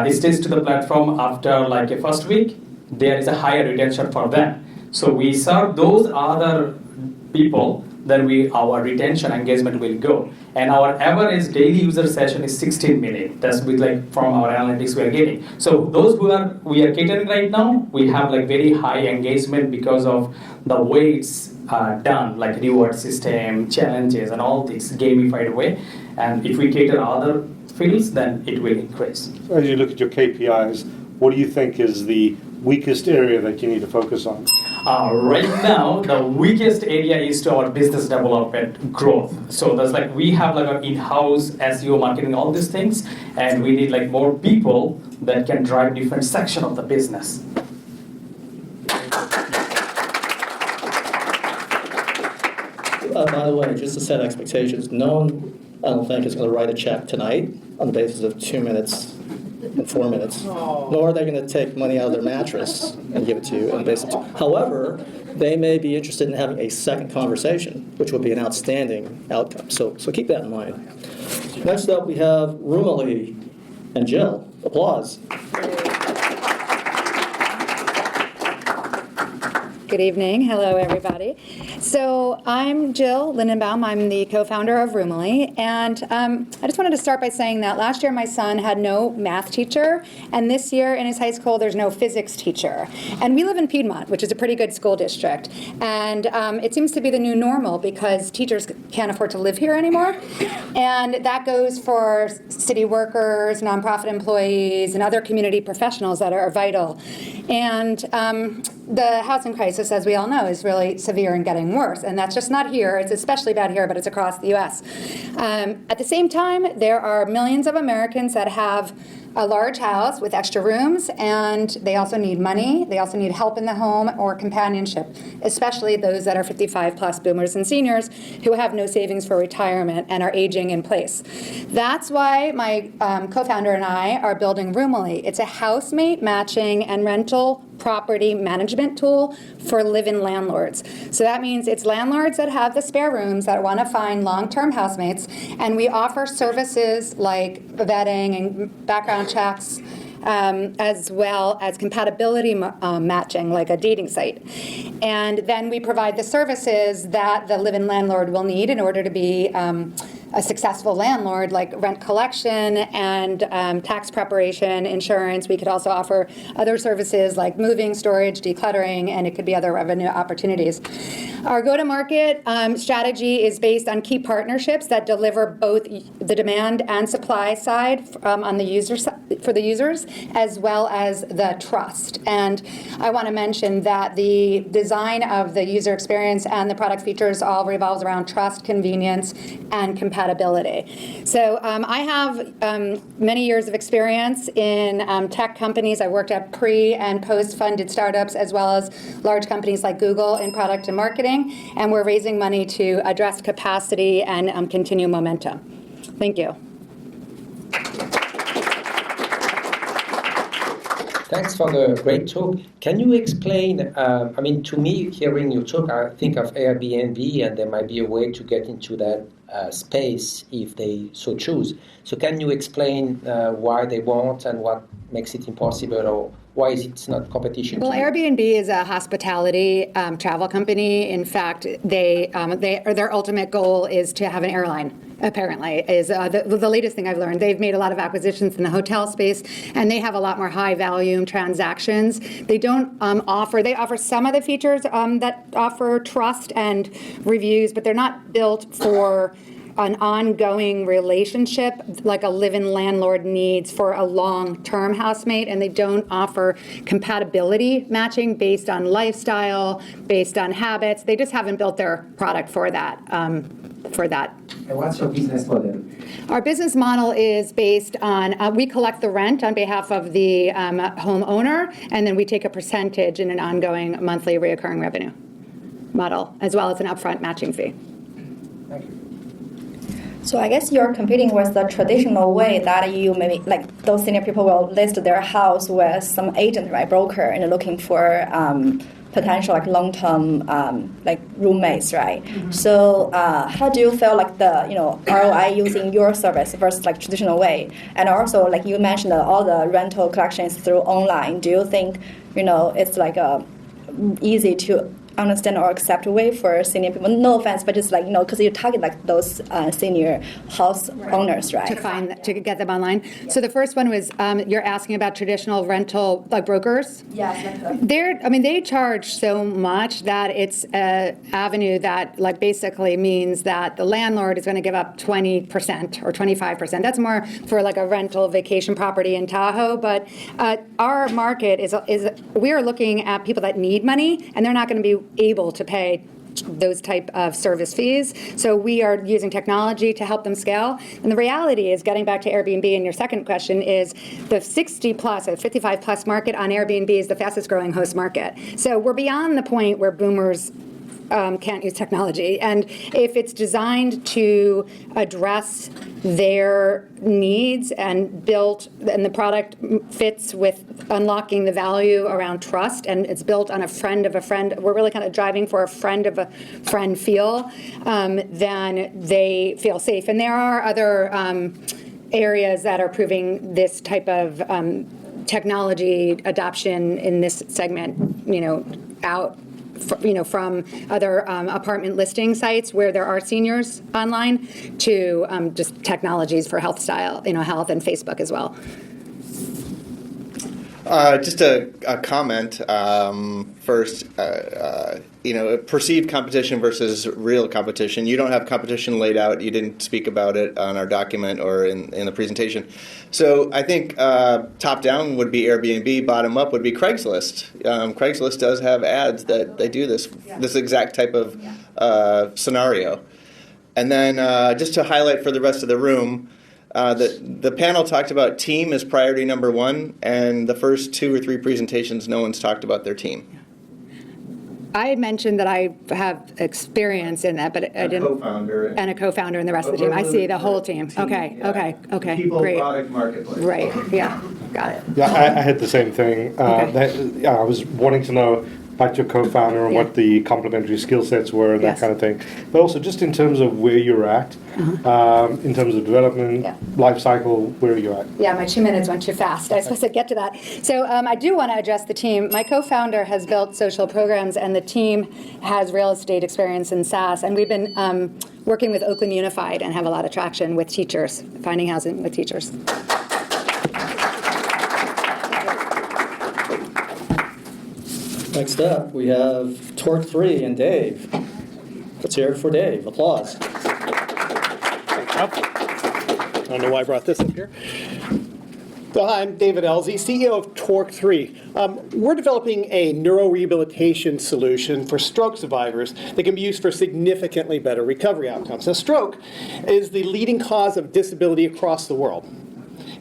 stays to the platform after like a first week, there is a higher retention for them. So we serve those other people, then our retention engagement will go. And our average daily user session is 16 minutes. That's with like from our analytics we are getting. So those we are catering right now, we have like very high engagement because of the way it's done, like reward system, challenges, and all this gamified way. And if we cater other fields, then it will increase.
So as you look at your KPIs, what do you think is the weakest area that you need to focus on?
Right now, the weakest area is to our business development growth. So that's like we have like our in-house SEO marketing, all these things, and we need like more people that can drive different section of the business.
By the way, just to set expectations, no one, I don't think, is going to write a check tonight on the basis of 2 minutes and 4 minutes. Nor are they going to take money out of their mattress and give it to you on the basis of. However, they may be interested in having a second conversation, which would be an outstanding outcome. So keep that in mind. Next up, we have Rumali and Jill. Applause.
Good evening. Hello, everybody. So I'm Jill Lindenbaum. I'm the co-founder of Rumali. And I just wanted to start by saying that last year my son had no math teacher. And this year in his high school, there's no physics teacher. And we live in Piedmont, which is a pretty good school district. And it seems to be the new normal because teachers can't afford to live here anymore. And that goes for city workers, nonprofit employees, and other community professionals that are vital. And the housing crisis, as we all know, is really severe and getting worse. And that's just not here. It's especially bad here, but it's across the U.S. At the same time, there are millions of Americans that have a large house with extra rooms, and they also need money. They also need help in the home or companionship, especially those that are 55 plus boomers and seniors who have no savings for retirement and are aging in place. That's why my co-founder and I are building Roomily. It's a housemate matching and rental property management tool for live-in landlords. So that means it's landlords that have the spare rooms that want to find long-term housemates, and we offer services like vetting and background checks, as well as compatibility matching, like a dating site. And then we provide the services that the live-in landlord will need in order to be a successful landlord, like rent collection and tax preparation, insurance. We could also offer other services like moving, storage, decluttering, and it could be other revenue opportunities. Our go-to-market strategy is based on key partnerships that deliver both the demand and supply side on the user for the users, as well as the trust. And I want to mention that the design of the user experience and the product features all revolves around trust, convenience, and compatibility. So I have many years of experience in tech companies. I worked at pre- and post-funded startups, as well as large companies like Google in product and marketing. And we're raising money to address capacity and continue momentum. Thank you.
Thanks for the great talk. Can you explain, to me, hearing your talk, I think of Airbnb, and there might be a way to get into that space if they so choose. So can you explain why they won't and what makes it impossible, or why is it not competition?
Well, Airbnb is a hospitality travel company. In fact, their ultimate goal is to have an airline. Apparently, is the latest thing I've learned. They've made a lot of acquisitions in the hotel space, and they have a lot more high volume transactions. They don't they offer some of the features that offer trust and reviews, but they're not built for an ongoing relationship like a live-in landlord needs for a long-term housemate, and they don't offer compatibility matching based on lifestyle, based on habits. They just haven't built their product for that.
And what's your business model?
Our business model is based on, we collect the rent on behalf of the homeowner, and then we take a percentage in an ongoing monthly reoccurring revenue model, as well as an upfront matching fee.
Thank you.
So I guess you're competing with the traditional way that you maybe, like those senior people will list their house with some agent, right, broker, and looking for potential like long-term like roommates, right? Mm-hmm. So how do you feel like the ROI using your service versus like traditional way? And also like you mentioned all the rental collections through online. Do you think it's like easy to understand or accept way for senior people? No offense, but it's like because you target like those senior house owners, right?
To get them online. So the first one was you're asking about traditional rental like brokers.
Yes.
They charge so much that it's an avenue that like basically means that the landlord is going to give up 20% or 25%. That's more for like a rental vacation property in Tahoe. But our market is we are looking at people that need money, and they're not going to be able to pay those type of service fees. So we are using technology to help them scale. And the reality is, getting back to Airbnb and your second question, is the 60 plus or 55 plus market on Airbnb is the fastest growing host market. So we're beyond the point where boomers can't use technology. And if it's designed to address their needs and the product fits with unlocking the value around trust, and it's built on a friend of a friend, we're really kind of driving for a friend of a friend feel, then they feel safe. And there are other areas that are proving this type of technology adoption in this segment, out from other apartment listing sites where there are seniors online to just technologies for health and Facebook as well.
Just a comment first. Perceived competition versus real competition. You don't have competition laid out. You didn't speak about it on our document or in the presentation. So I think top down would be Airbnb. Bottom up would be Craigslist. Craigslist does have ads that they do this exact type of scenario. And then just to highlight for the rest of the room, The panel talked about team as priority number one, and the first 2 or 3 presentations, no one's talked about their team.
I had mentioned that I have experience in that, but I didn't.
Co-founder.
And a co-founder in the rest of the team. I see the whole team. Okay,
yeah.
okay,
People,
great.
product, marketplace.
Right, yeah, got it.
Yeah, I had the same thing. I was wanting to know about your co-founder and
Yeah.
what the complementary skill sets were and
Yes.
that kind of thing. But also just in terms of where you're at, in terms of development,
Yeah.
life cycle, where are you at?
Yeah, my 2 minutes went too fast. I was supposed to get to that. So I do want to address the team. My co-founder has built social programs, and the team has real estate experience in SaaS. And we've been working with Oakland Unified and have a lot of traction with teachers, finding housing with teachers.
Next up, we have Torque 3 and Dave. Let's hear it for Dave. Applause.
I don't know why I brought this up here. So hi, I'm David Elzy, CEO of Torque 3. We're developing a neurorehabilitation solution for stroke survivors that can be used for significantly better recovery outcomes. Now, stroke is the leading cause of disability across the world,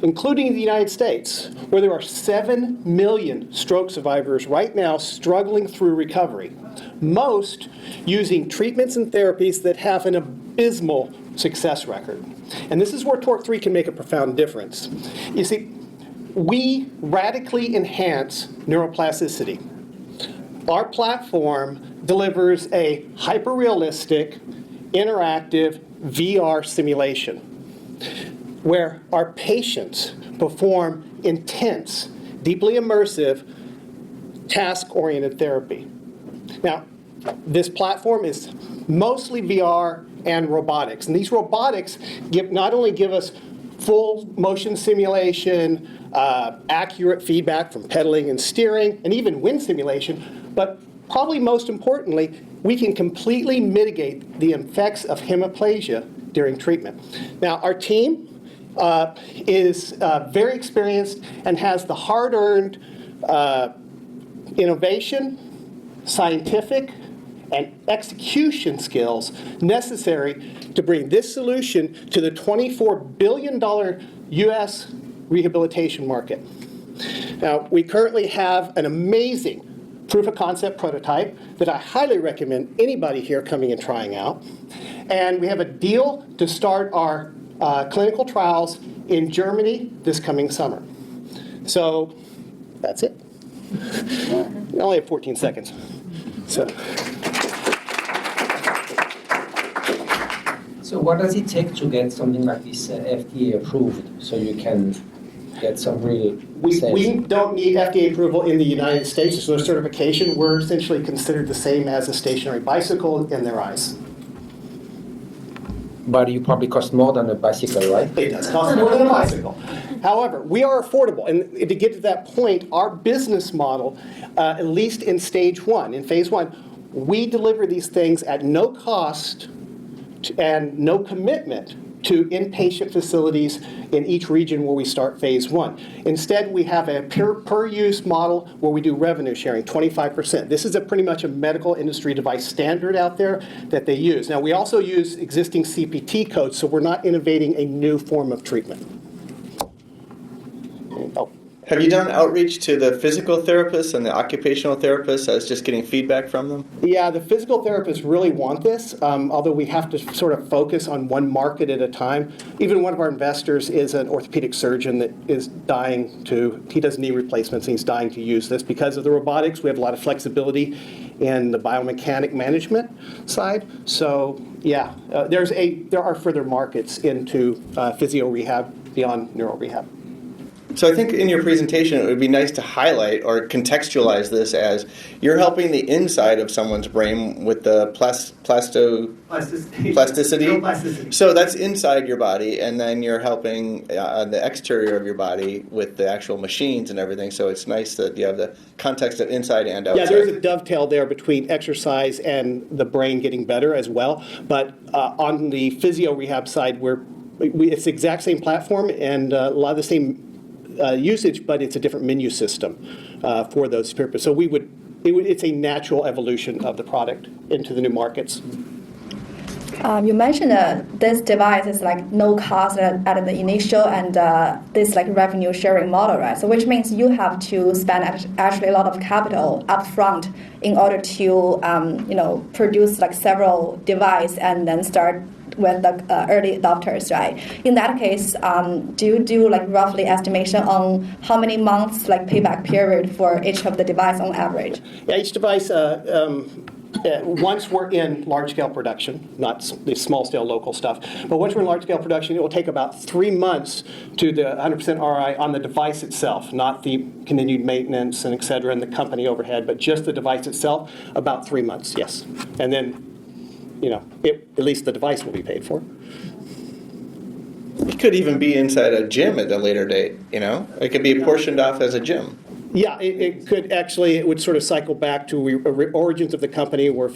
including the United States, where there are 7 million stroke survivors right now struggling through recovery, most using treatments and therapies that have an abysmal success record. And this is where Torque 3 can make a profound difference. You see, we radically enhance neuroplasticity. Our platform delivers a hyper-realistic, interactive VR simulation where our patients perform intense, deeply immersive, task-oriented therapy. Now, this platform is mostly VR and robotics. And these robotics not only give us full motion simulation, accurate feedback from pedaling and steering, and even wind simulation, but probably most importantly, we can completely mitigate the effects of hemiplegia during treatment. Now, our team is very experienced and has the hard-earned innovation, scientific, and execution skills necessary to bring this solution to the $24 billion U.S. rehabilitation market. Now, we currently have an amazing proof of concept prototype that I highly recommend anybody here coming and trying out. And we have a deal to start our clinical trials in Germany this coming summer. So that's it. I only have 14 seconds.
So what does it take to get something like this FDA approved so you can get some real sales?
We don't need FDA approval in the United States. There's no certification. We're essentially considered the same as a stationary bicycle in their eyes.
But you probably cost more than a bicycle, right?
It does cost more than a bicycle. However, we are affordable. And to get to that point, our business model, at least in stage one, in phase one, we deliver these things at no cost and no commitment to inpatient facilities in each region where we start phase one. Instead, we have a per-use model where we do revenue sharing, 25%. This is pretty much a medical industry device standard out there that they use. Now, we also use existing CPT codes, so we're not innovating a new form of treatment. Oh.
Have you done outreach to the physical therapists and the occupational therapists as just getting feedback from them?
Yeah, the physical therapists really want this, although we have to sort of focus on one market at a time. Even one of our investors is an orthopedic surgeon that is he does knee replacements, and he's dying to use this. Because of the robotics, we have a lot of flexibility in the biomechanic management side. So, yeah, there are further markets into physio rehab beyond neuro rehab.
So I think in your presentation, it would be nice to highlight or contextualize this as you're helping the inside of someone's brain with the plasticity. So that's inside your body, and then you're helping the exterior of your body with the actual machines and everything. So it's nice that you have the context of inside and outside.
Yeah, there's a dovetail there between exercise and the brain getting better as well. But on the physio rehab side, it's the exact same platform and a lot of the same usage, but it's a different menu system for those purposes. So it's a natural evolution of the product into the new markets.
You mentioned this device is like no cost at the initial and this like revenue sharing model, right? So which means you have to spend actually a lot of capital upfront in order to produce like several devices and then start with the early adopters, right? In that case, do you do like roughly estimation on how many months like payback period for each of the device on average?
Yeah, each device, once we're in large-scale production, not the small-scale local stuff, but once we're in large-scale production, it will take about 3 months to the 100% ROI on the device itself, not the continued maintenance and et cetera and the company overhead, but just the device itself, about 3 months, yes. And then, at least the device will be paid for.
It could even be inside a gym at a later date, It could be portioned off as a gym.
Yeah, it would sort of cycle back to origins of the company were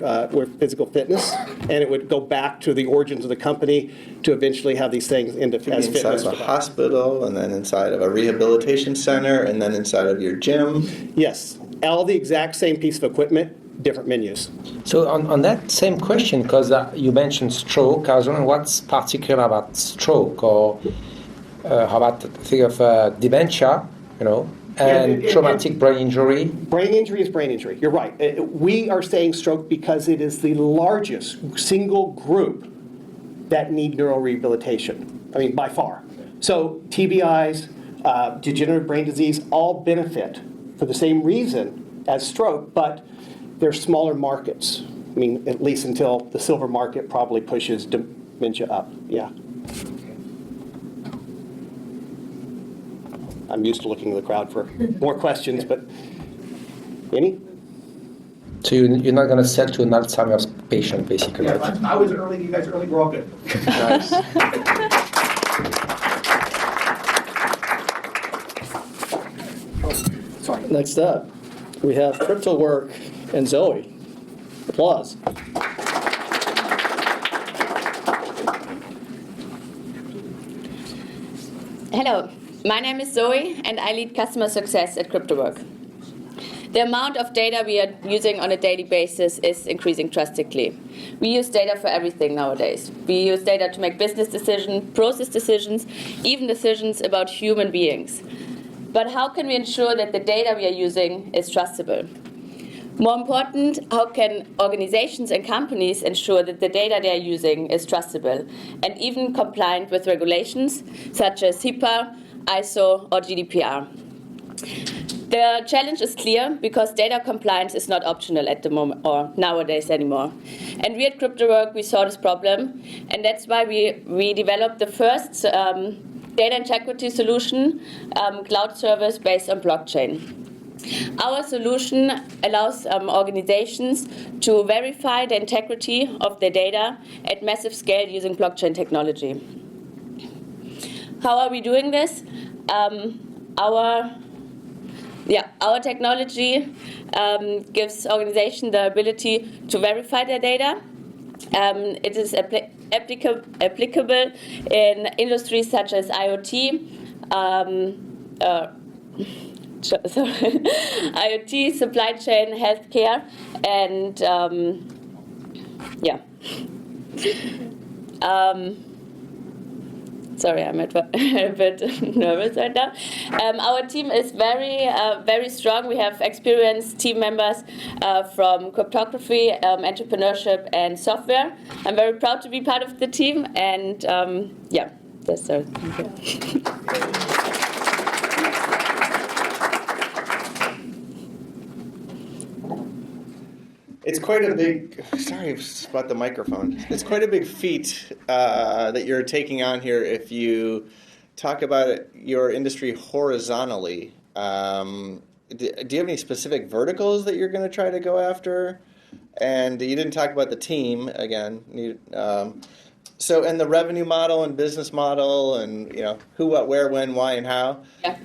physical fitness, and it would go back to the origins of the company to eventually have these things as
Inside
fitness.
of a hospital, and then inside of a rehabilitation center, and then inside of your gym.
Yes, all the exact same piece of equipment, different menus.
So on that same question, because you mentioned stroke, I was wondering what's particular about stroke, or how about the thing of dementia, and traumatic brain injury?
Brain injury is brain injury. You're right. We are saying stroke because it is the largest single group that need neurorehabilitation. I mean, by far. So TBIs, degenerative brain disease, all benefit for the same reason as stroke, but they're smaller markets. I mean, at least until the silver market probably pushes dementia up. Yeah. I'm used to looking at the crowd for more questions, but any?
So you're not going to sell to an Alzheimer's patient, basically.
Yeah, I was early, you guys early, we're all good.
Nice.
Sorry.
Next up, we have Crypto Work and Zoe. Applause.
Hello, my name is Zoe, and I lead customer success at CryptoWork. The amount of data we are using on a daily basis is increasing drastically. We use data for everything nowadays. We use data to make business decisions, process decisions, even decisions about human beings. But how can we ensure that the data we are using is trustable? More important, how can organizations and companies ensure that the data they are using is trustable and even compliant with regulations such as HIPAA, ISO, or GDPR? The challenge is clear because data compliance is not optional at the moment or nowadays anymore. And we at CryptoWork, we saw this problem, and that's why we developed the first data integrity solution, cloud service based on blockchain. Our solution allows organizations to verify the integrity of their data at massive scale using blockchain technology. How are we doing this? Our technology gives organizations the ability to verify their data. It is applicable in industries such as IoT, IoT, supply chain, healthcare, and sorry, I'm a bit nervous right now. Our team is very strong. We have experienced team members from cryptography, entrepreneurship, and software. I'm very proud to be part of the team, and that's all.
It's quite a big, sorry about the microphone. It's quite a big feat that you're taking on here if you talk about your industry horizontally. Do you have any specific verticals that you're going to try to go after? And you didn't talk about the team, again. And the revenue model and business model and, who, what, where, when, why, and how?
Yeah.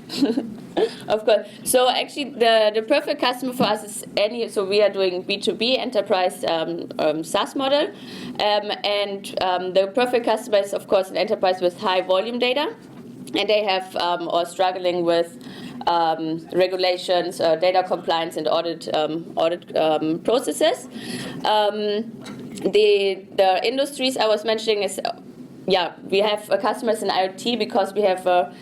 Of course. So actually, the perfect customer for us is so we are doing B2B enterprise SaaS model. The perfect customer is, of course, an enterprise with high volume data. And they have or struggling with regulations, data compliance, and audit processes. the industries I was mentioning is, we have customers in IoT because we have a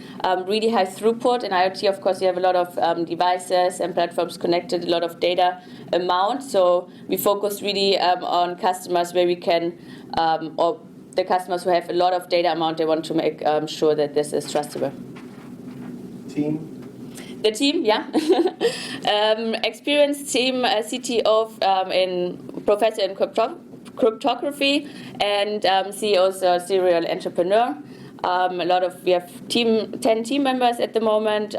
really high throughput. In IoT, of course, you have a lot of devices and platforms connected, a lot of data amount. So we focus really on customers where we can, or the customers who have a lot of data amount, they want to make sure that this is trustable.
Team?
The team, experienced team, CTO in professor in cryptography, and CEO is a serial entrepreneur. We have 10 team members at the moment.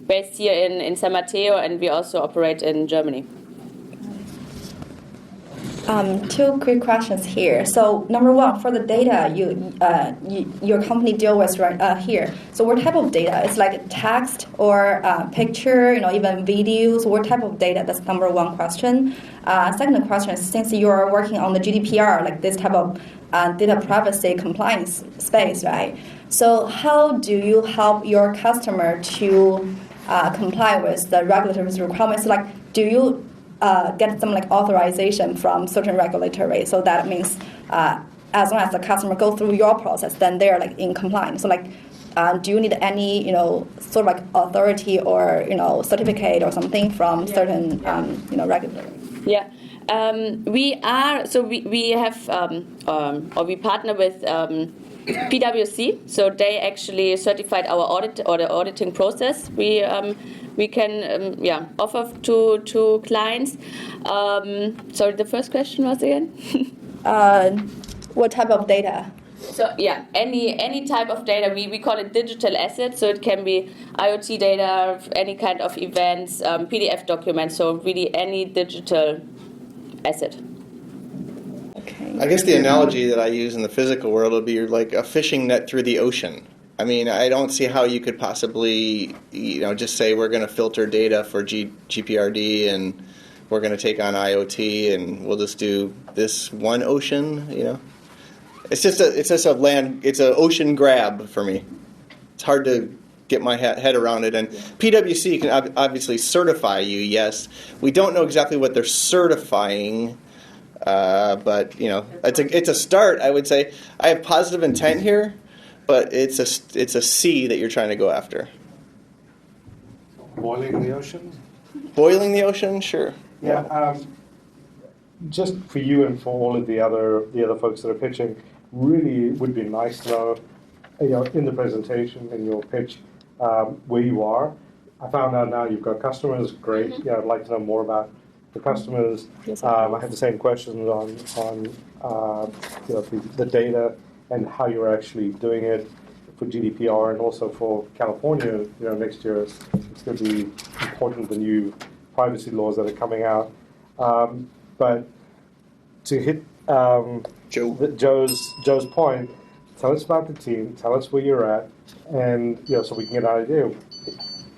Based here in San Mateo, and we also operate in Germany.
Two quick questions here. So number one, for the data your company deal with right here. So what type of data? It's like text or picture, even videos. What type of data? That's number one question. Second question is, since you are working on the GDPR, like this type of data privacy compliance space, right? So how do you help your customer to comply with the regulatory requirements? Like, do you get some authorization from certain regulatory? So that means as long as the customer goes through your process, then they're in compliance. So do you need any sort of authority or certificate or something from certain regulatory?
Yeah. We have or we partner with PwC, so they actually certified our audit or the auditing process. We can offer to clients. Sorry, the first question was again?
What type of data?
So any type of data. We call it digital assets. So it can be IoT data, any kind of events, PDF documents. So really any digital asset.
I guess the analogy that I use in the physical world would be like a fishing net through the ocean. I mean, I don't see how you could possibly, just say we're going to filter data for GPRD and we're going to take on IoT and we'll just do this one ocean. It's just an ocean grab for me. It's hard to get my head around it. And PwC can obviously certify you. Yes, we don't know exactly what they're certifying. But it's a start. I would say I have positive intent here, but it's a C that you're trying to go after.
Boiling the ocean?
Boiling the ocean, sure.
Yeah. Just for you and for all of the other folks that are pitching, really would be nice to know, in the presentation, in your pitch, where you are. I found out now you've got customers. Great. Yeah, I'd like to know more about the customers. I had the same questions on the data and how you're actually doing it for GDPR and also for California. Next year it's going to be important, the new privacy laws that are coming out. But to hit Joe's point, tell us about the team, tell us where you're at, and so we can get an idea.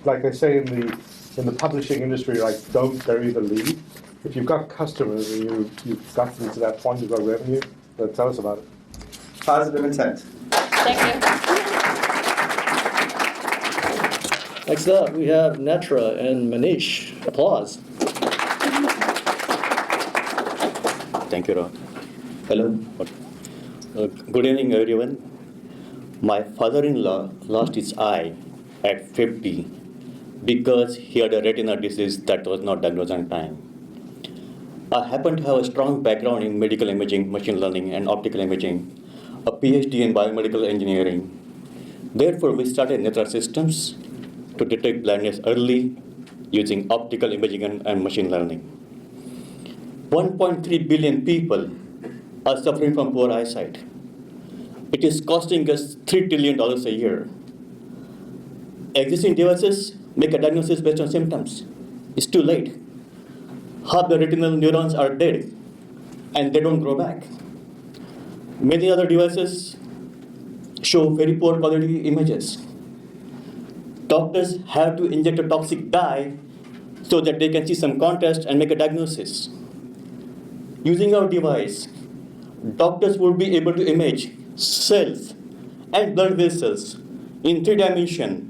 Like they say in the publishing industry, don't bury the lead. If you've got customers and you've gotten to that point, you've got revenue, then tell us about it.
Positive intent.
Thank you.
Next up, we have Netra and Manish. Applause.
Thank you, Ron. Hello. Good evening, everyone. My father-in-law lost his eye at 50 because he had a retina disease that was not diagnosed on time. I happen to have a strong background in medical imaging, machine learning, and optical imaging, a PhD in biomedical engineering. Therefore, we started Netra Systems to detect blindness early using optical imaging and machine learning. 1.3 billion people are suffering from poor eyesight. It is costing us $3 trillion a year. Existing devices make a diagnosis based on symptoms. It's too late. Half the retinal neurons are dead, and they don't grow back. Many other devices show very poor quality images. Doctors have to inject a toxic dye so that they can see some contrast and make a diagnosis. Using our device, doctors would be able to image cells and blood vessels in 3 dimensions,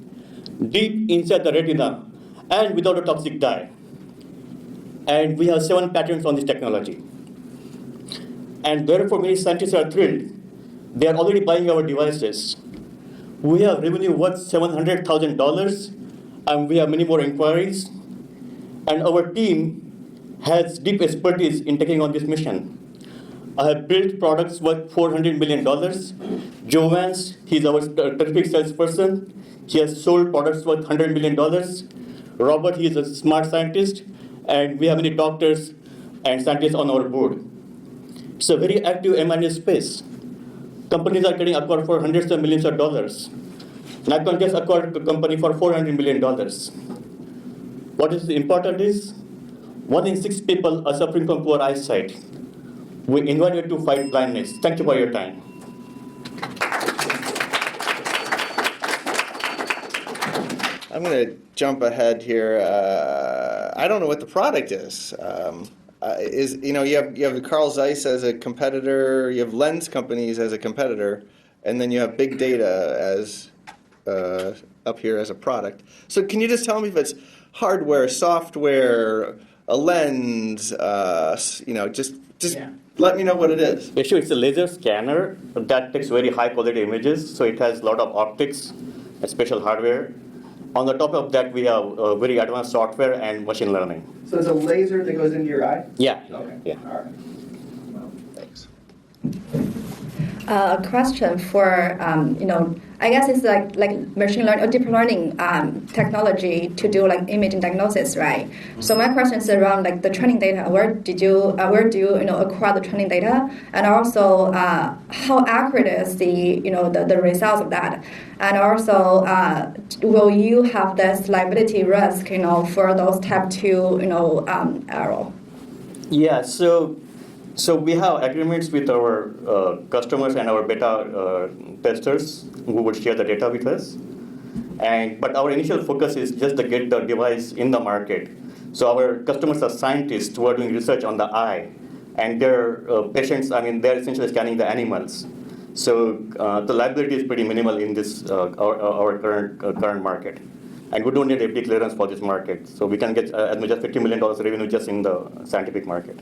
deep inside the retina, and without a toxic dye. And we have 7 patents on this technology. And therefore, many scientists are thrilled. They are already buying our devices. We have revenue worth $700,000, and we have many more inquiries. And our team has deep expertise in taking on this mission. I have built products worth $400 million. Joe Vance, he's our terrific salesperson. He has sold products worth $100 million. Robert, he is a smart scientist. And we have many doctors and scientists on our board. It's a very active M&A space. Companies are getting acquired for hundreds of millions of dollars. Nikon just acquired a company for $400 million. What is important is, 1 in 6 people are suffering from poor eyesight. We invite you to fight blindness. Thank you for your time.
I'm going to jump ahead here. I don't know what the product is. You have Carl Zeiss as a competitor, you have lens companies as a competitor, and then you have big data as up here as a product. So can you just tell me if it's hardware, software, a lens? Just let me know what it is.
Actually, it's a laser scanner that takes very high quality images. So it has a lot of optics and special hardware. On the top of that, we have very advanced software and machine learning.
So it's a laser that goes into your eye?
Yeah.
Okay.
Yeah.
All right. Well,
Thanks.
A question for, I guess it's like machine learning or deep learning technology to do like imaging diagnosis, right? So my question is around like the training data. Where do you acquire the training data, and also how accurate is the results of that, and also will you have this liability risk, for those type 2, error?
Yeah. So we have agreements with our customers and our beta testers who would share the data with us. But our initial focus is just to get the device in the market. So our customers are scientists who are doing research on the eye, and their patients, they're essentially scanning the animals. So the liability is pretty minimal in this our current market. And we don't need FDA clearance for this market. So we can get as much as $50 million revenue just in the scientific market.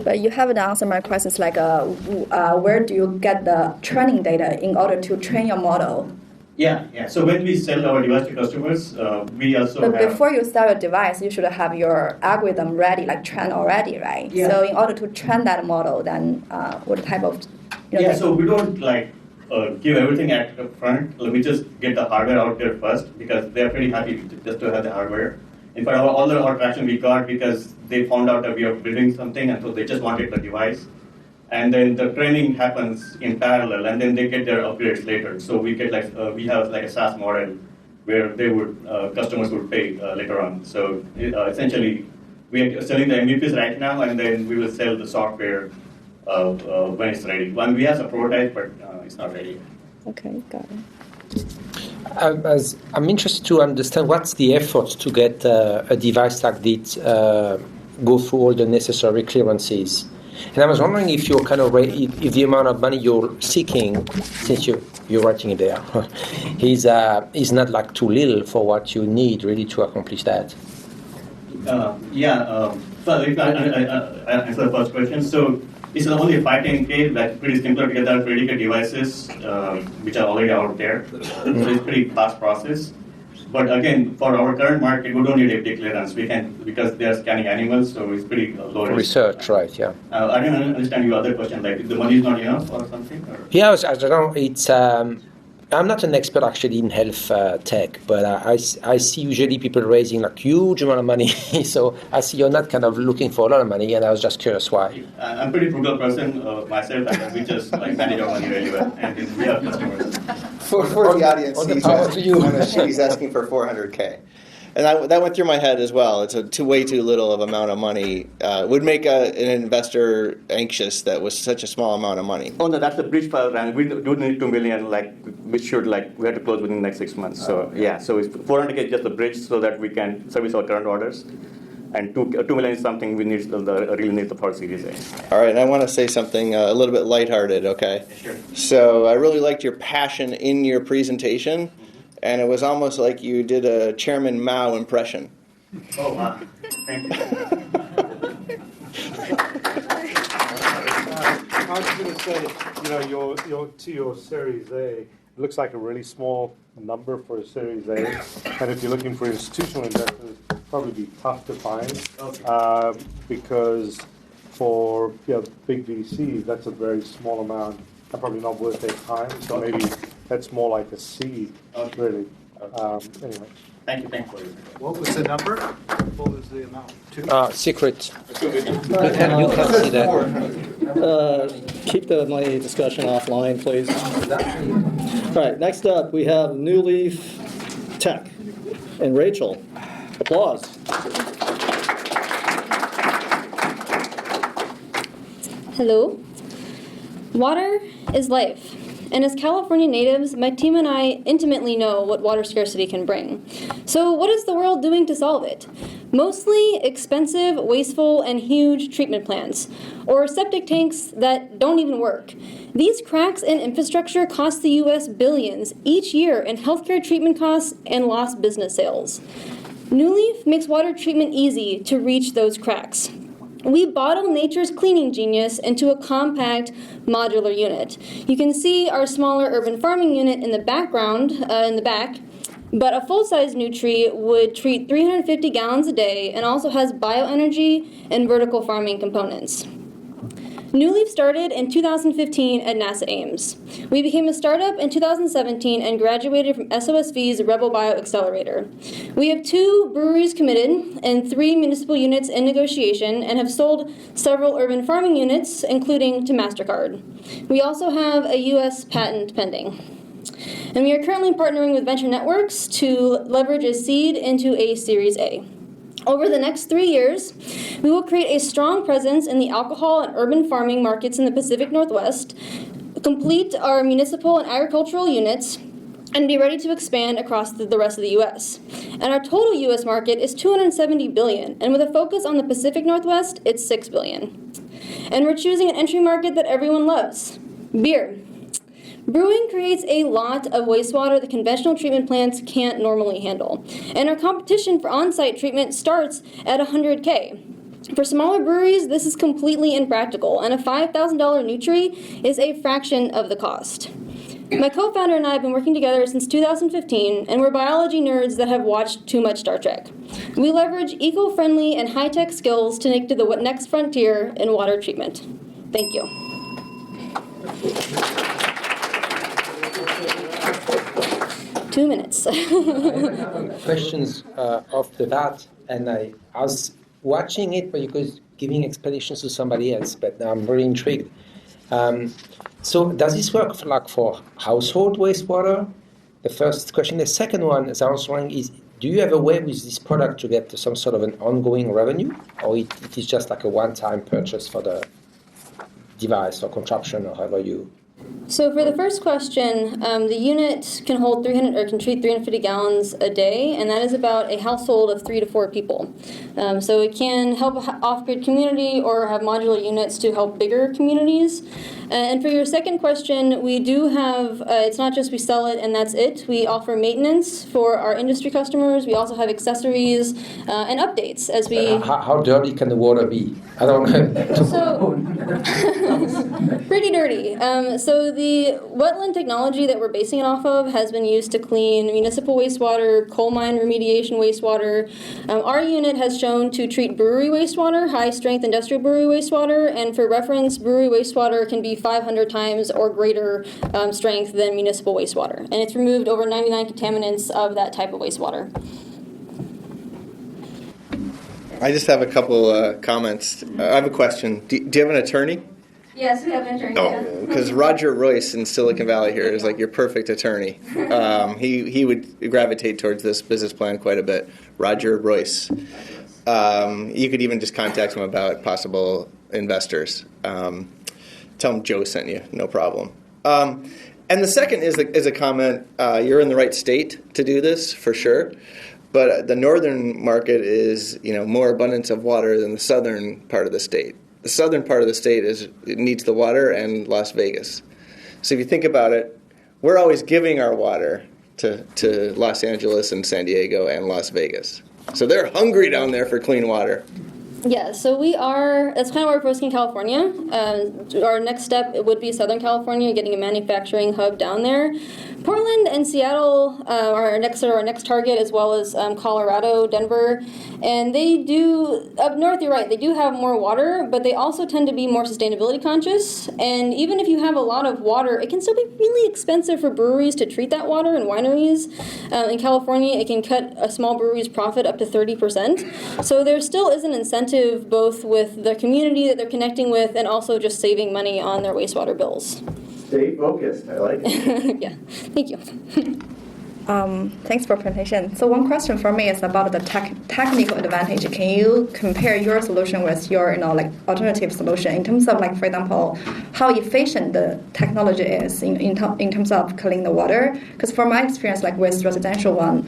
But you haven't answered my questions like where do you get the training data in order to train your model?
Yeah. So when we sell our device to customers, we also
But before you sell your device, you should have your algorithm ready, like trained already, right?
Yeah.
So in order to train that model, then what type of...
So we don't give everything at the front. We just get the hardware out there first because they're pretty happy just to have the hardware. In fact, all the traction we got because they found out that we are building something, and so they just wanted the device. And then the training happens in parallel, and then they get their upgrades later. So we get we have a SaaS model where they would customers would pay later on. So essentially, we are selling the MVPs right now, and then we will sell the software when it's ready. We have a prototype, but it's not ready yet.
Okay, got it.
I'm interested to understand what's the effort to get a device like this go through all the necessary clearances. And I was wondering if you're if the amount of money you're seeking, since you're writing it there, is not too little for what you need really to accomplish that.
So if I answer the first question, so it's only a 510K, pretty simple to get the predicate devices, which are already out there. So it's pretty fast process. But again, for our current market, we don't need FDA clearance. We can, because they are scanning animals, so it's pretty low risk.
Research, right? Yeah.
I didn't understand your other question, if the money is not enough or something. Or?
Yeah, I don't know. It's I'm not an expert actually in health tech, but I see usually people raising huge amount of money. So I see you're not looking for a lot of money, and I was just curious why.
I'm a pretty frugal person myself, and we just manage our money really well, and we have customers.
For the audience, he's asking for $400K. And that went through my head as well. It's way too little of amount of money. Would make an investor anxious that was such a small amount of money.
Oh no, that's the bridge file, and we do need $2 million. We have to close within the next 6 months. So so it's $400K is just the bridge so that we can service our current orders, and $2 million is something we need. Really need the for Series A.
All right, and I want to say something a little bit lighthearted. Okay.
Sure.
So I really liked your passion in your presentation. And it was almost like you did a Chairman Mao impression.
Oh, wow. Thank you.
I'm just going to say, your Series A, it looks like a really small number for a Series A, and if you're looking for institutional investors, it'll probably be tough to find, because for big VCs, that's a very small amount, and probably not worth their time. So maybe that's more like a seed, really. Anyway.
Thank you.
What was the number? What was the amount?
Secret. You can see that.
Keep my discussion offline, please. All right, next up, we have New Leaf Tech and Rachel. Applause.
Hello. Water is life. And as California natives, my team and I intimately know what water scarcity can bring. So what is the world doing to solve it? Mostly expensive, wasteful, and huge treatment plants, or septic tanks that don't even work. These cracks in infrastructure cost the U.S. billions each year in healthcare treatment costs and lost business sales. New Leaf makes water treatment easy to reach those cracks. We bottle nature's cleaning genius into a compact modular unit. You can see our smaller urban farming unit in the background, in the back, but a full-size Nutri would treat 350 gallons a day and also has bioenergy and vertical farming components. New Leaf started in 2015 at NASA Ames. We became a startup in 2017 and graduated from SOSV's Rebel Bio Accelerator. We have 2 breweries committed and 3 municipal units in negotiation and have sold several urban farming units, including to MasterCard. We also have a U.S. patent pending. And we are currently partnering with venture networks to leverage a seed into a Series A. Over the next 3 years, we will create a strong presence in the alcohol and urban farming markets in the Pacific Northwest, complete our municipal and agricultural units, and be ready to expand across the rest of the U.S. And our total U.S. market is $270 billion, and with a focus on the Pacific Northwest, it's $6 billion. And we're choosing an entry market that everyone loves: beer. Brewing creates a lot of wastewater that conventional treatment plants can't normally handle. And our competition for on-site treatment starts at $100K. For smaller breweries, this is completely impractical, and a $5,000 Nutri is a fraction of the cost. My co-founder and I have been working together since 2015, and we're biology nerds that have watched too much Star Trek. We leverage eco-friendly and high-tech skills to take to the next frontier in water treatment. Thank you. Two minutes.
Questions off the bat, and I was watching it because giving explanations to somebody else, but now I'm very intrigued. So does this work for household wastewater? The first question. The second one, as I was wondering, is do you have a way with this product to get some sort of an ongoing revenue, or it is just like a one-time purchase for the device or contraption or however you...
So for the first question, the unit can hold 300 or can treat 350 gallons a day, and that is about a household of 3 to 4 people. So it can help off-grid community or have modular units to help bigger communities. And for your second question, we do have, it's not just we sell it and that's it. We offer maintenance for our industry customers. We also have accessories and updates as we...
How dirty can the water be? I don't know.
So, pretty dirty. So the wetland technology that we're basing it off of has been used to clean municipal wastewater, coal mine remediation wastewater. Our unit has shown to treat brewery wastewater, high-strength industrial brewery wastewater, and for reference, brewery wastewater can be 500 times or greater strength than municipal wastewater. And it's removed over 99 contaminants of that type of wastewater.
I just have a couple comments. I have a question. Do you have an attorney?
Yes, we have an attorney.
Oh, because Roger Royce in Silicon Valley here is like your perfect attorney. He would gravitate towards this business plan quite a bit. Roger Royce. You could even just contact him about possible investors. Tell him Joe sent you, no problem. And the second is a comment. You're in the right state to do this for sure, but the northern market is more abundance of water than the southern part of the state. The southern part of the state needs the water and Las Vegas. So if you think about it, we're always giving our water to Los Angeles and San Diego and Las Vegas. So they're hungry down there for clean water.
Yeah, so that's kind of where we're focusing in California. Our next step would be Southern California, getting a manufacturing hub down there. Portland and Seattle are our next target, as well as Colorado, Denver. And they do, up north, you're right, they do have more water, but they also tend to be more sustainability conscious. And even if you have a lot of water, it can still be really expensive for breweries to treat that water and wineries. In California, it can cut a small brewery's profit up to 30%. So there still is an incentive both with the community that they're connecting with and also just saving money on their wastewater bills.
Stay focused. I like it.
Yeah, thank you.
Thanks for presentation. So one question for me is about the technical advantage. Can you compare your solution with your alternative solution in terms of for example, how efficient the technology is in terms of cleaning the water? Because from my experience, with residential one,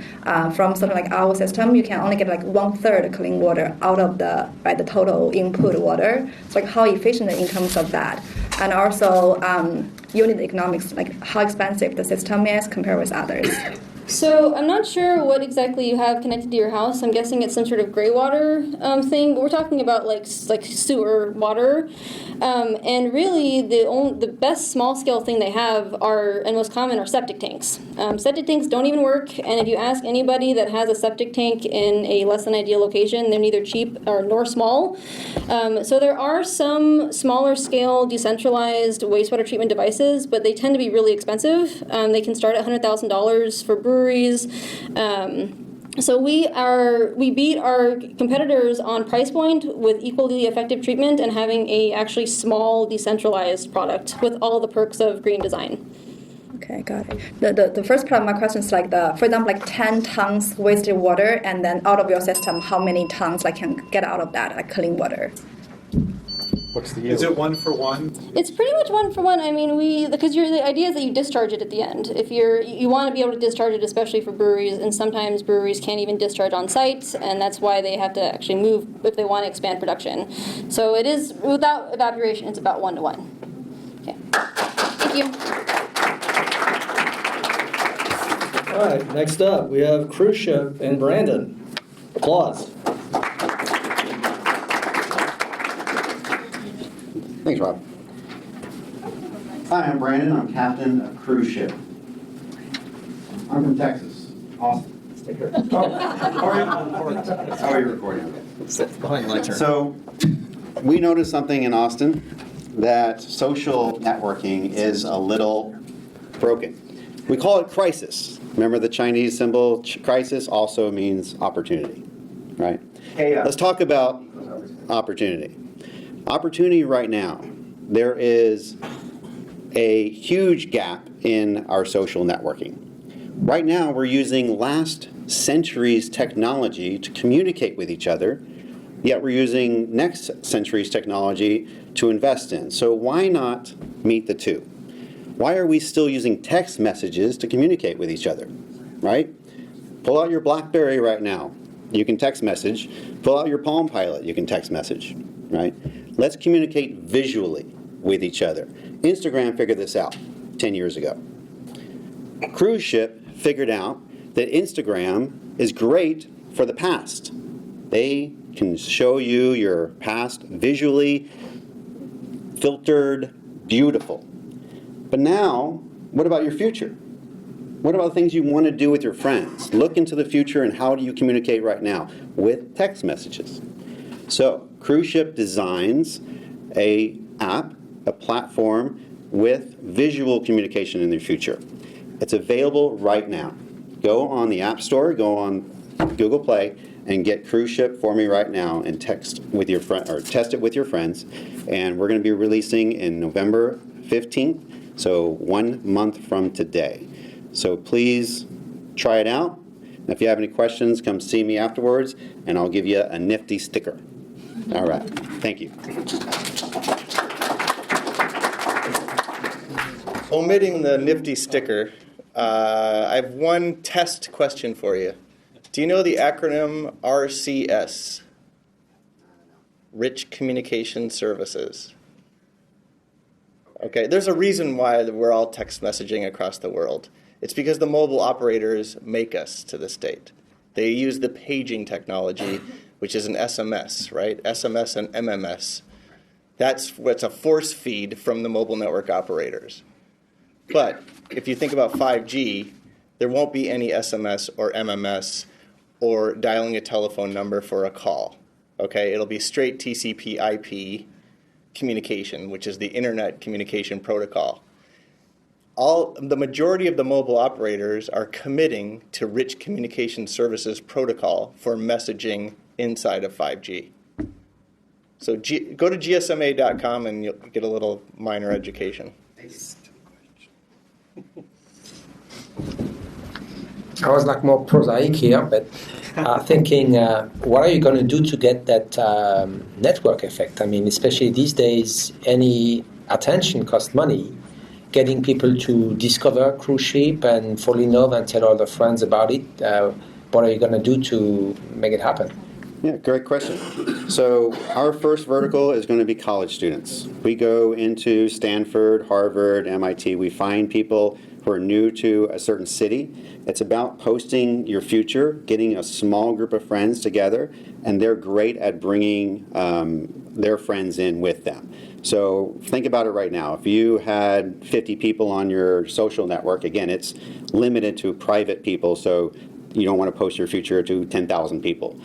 from something our system, you can only get 1/3 clean water out of the total input water. So how efficient in terms of that, and also unit economics, how expensive the system is compared with others.
So I'm not sure what exactly you have connected to your house. I'm guessing it's some sort of gray water thing, but we're talking about like sewer water. And really, the best small scale thing they have and most common are septic tanks. Septic tanks don't even work, and if you ask anybody that has a septic tank in a less than ideal location, they're neither cheap nor small. So there are some smaller scale decentralized wastewater treatment devices, but they tend to be really expensive. They can start at $100,000 for breweries. So we beat our competitors on price point with equally effective treatment and having a actually small decentralized product with all the perks of green design.
Okay, got it. The first part of my question is for example, 10 tons wasted water, and then out of your system, how many tons can get out of that clean water?
What's the yield? Is it 1-for-1?
It's pretty much 1-for-1. I mean, because the idea is that you discharge it at the end. If you want to be able to discharge it, especially for breweries, and sometimes breweries can't even discharge on site, and that's why they have to actually move if they want to expand production. So it is, without evaporation, it's about 1-to-1. Okay. Thank you.
All right, next up, we have cruise ship in Brandon. Applause.
Thanks, Rob. Hi, I'm Brandon. I'm captain of cruise ship. I'm from Texas, Austin. How are you recording?
Behind my turn.
So, we noticed something in Austin, that social networking is a little broken. We call it crisis. Remember the Chinese symbol? Crisis also means opportunity, right?
Chaos.
Let's talk about opportunity. Opportunity right now, there is a huge gap in our social networking. Right now, we're using last century's technology to communicate with each other, yet we're using next century's technology to invest in. So why not meet the two? Why are we still using text messages to communicate with each other, right? Pull out your BlackBerry right now. You can text message. Pull out your Palm Pilot. You can text message, right? Let's communicate visually with each other. Instagram figured this out 10 years ago. Cruise ship figured out that Instagram is great for the past. They can show you your past visually, filtered, beautiful. But now, what about your future? What about things you want to do with your friends? Look into the future and how do you communicate right now? With text messages. So, cruise ship designs a app, a platform with visual communication in the future. It's available right now. Go on the App Store, go on Google Play, and get cruise ship for me right now and text with your friend or test it with your friends. And we're going to be releasing in November 15th, so 1 month from today. So please try it out. And if you have any questions, come see me afterwards, and I'll give you a nifty sticker. All right. Thank you.
Omitting the nifty sticker, I have one test question for you. Do you know the acronym RCS? Rich Communication Services. Okay, there's a reason why we're all text messaging across the world. It's because the mobile operators make us to this date. They use the paging technology which is an SMS, right? SMS and MMS. That's what's a force feed from the mobile network operators. But if you think about 5G, there won't be any SMS or MMS or dialing a telephone number for a call. Okay, it'll be straight TCP/IP communication, which is the Internet Communication Protocol. The majority of the mobile operators are committing to Rich Communication Services Protocol for messaging inside of 5G. So go to gsma.com and you'll get a little minor education.
I was like more prosaic here, but thinking, what are you going to do to get that network effect? I mean, especially these days, any attention costs money. Getting people to discover cruise ship and fall in love and tell all their friends about it. What are you going to do to make it happen?
Yeah, great question. So our first vertical is going to be college students. We go into Stanford, Harvard, MIT. We find people who are new to a certain city. It's about posting your future, getting a small group of friends together, and they're great at bringing their friends in with them. So think about it right now. If you had 50 people on your social network, again, it's limited to private people, so you don't want to post your future to 10,000 people.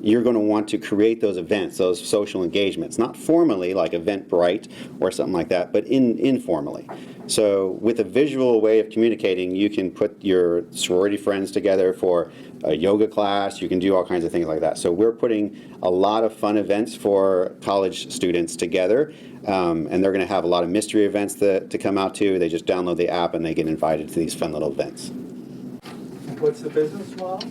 You're going to want to create those events, those social engagements, not formally like Eventbrite or something like that, but informally. So with a visual way of communicating, you can put your sorority friends together for a yoga class. You can do all kinds of things like that. So we're putting a lot of fun events for college students together, and they're going to have a lot of mystery events to come out to. They just download the app and they get invited to these fun little events.
What's the business model?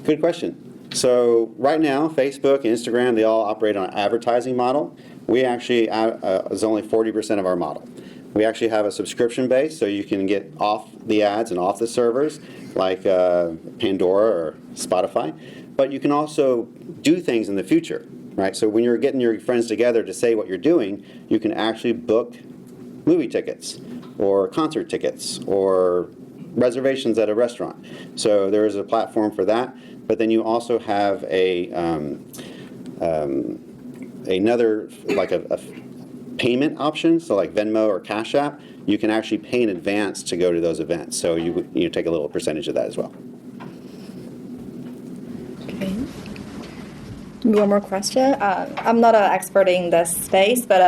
Good question. So right now, Facebook and Instagram, they all operate on an advertising model. We actually, is only 40% of our model. We actually have a subscription base, so you can get off the ads and off the servers, like Pandora or Spotify. But you can also do things in the future, right? So when you're getting your friends together to say what you're doing, you can actually book movie tickets or concert tickets or reservations at a restaurant. So there is a platform for that. But then you also have another, like a payment option, so like Venmo or Cash App. You can actually pay in advance to go to those events. So you take a little percentage of that as well.
Okay. One more question. I'm not an expert in this space, but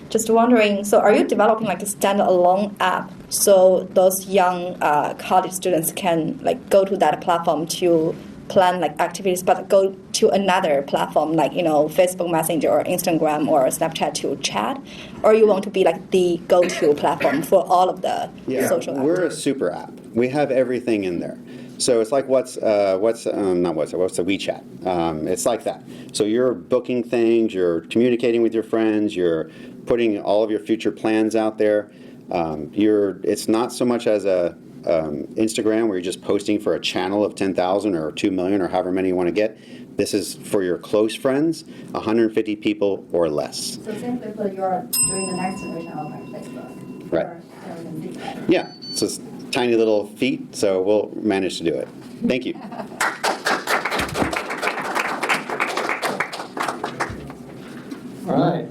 just wondering, so are you developing like a standalone app so those young college students can like go to that platform to plan like activities, but go to another platform like, you know, Facebook Messenger or Instagram or Snapchat to chat? Or you want to be like the go-to platform for all of the social apps?
We're a super app. We have everything in there. So it's like what's the WeChat. It's like that. So you're booking things, you're communicating with your friends, you're putting all of your future plans out there. It's not so much as a Instagram where you're just posting for a channel of 10,000 or 2 million or however many you want to get. This is for your close friends, 150 people or less.
So simply put, you're doing the next generation of like Facebook.
Right. Yeah. So it's tiny little feet, so we'll manage to do it. Thank you.
All right.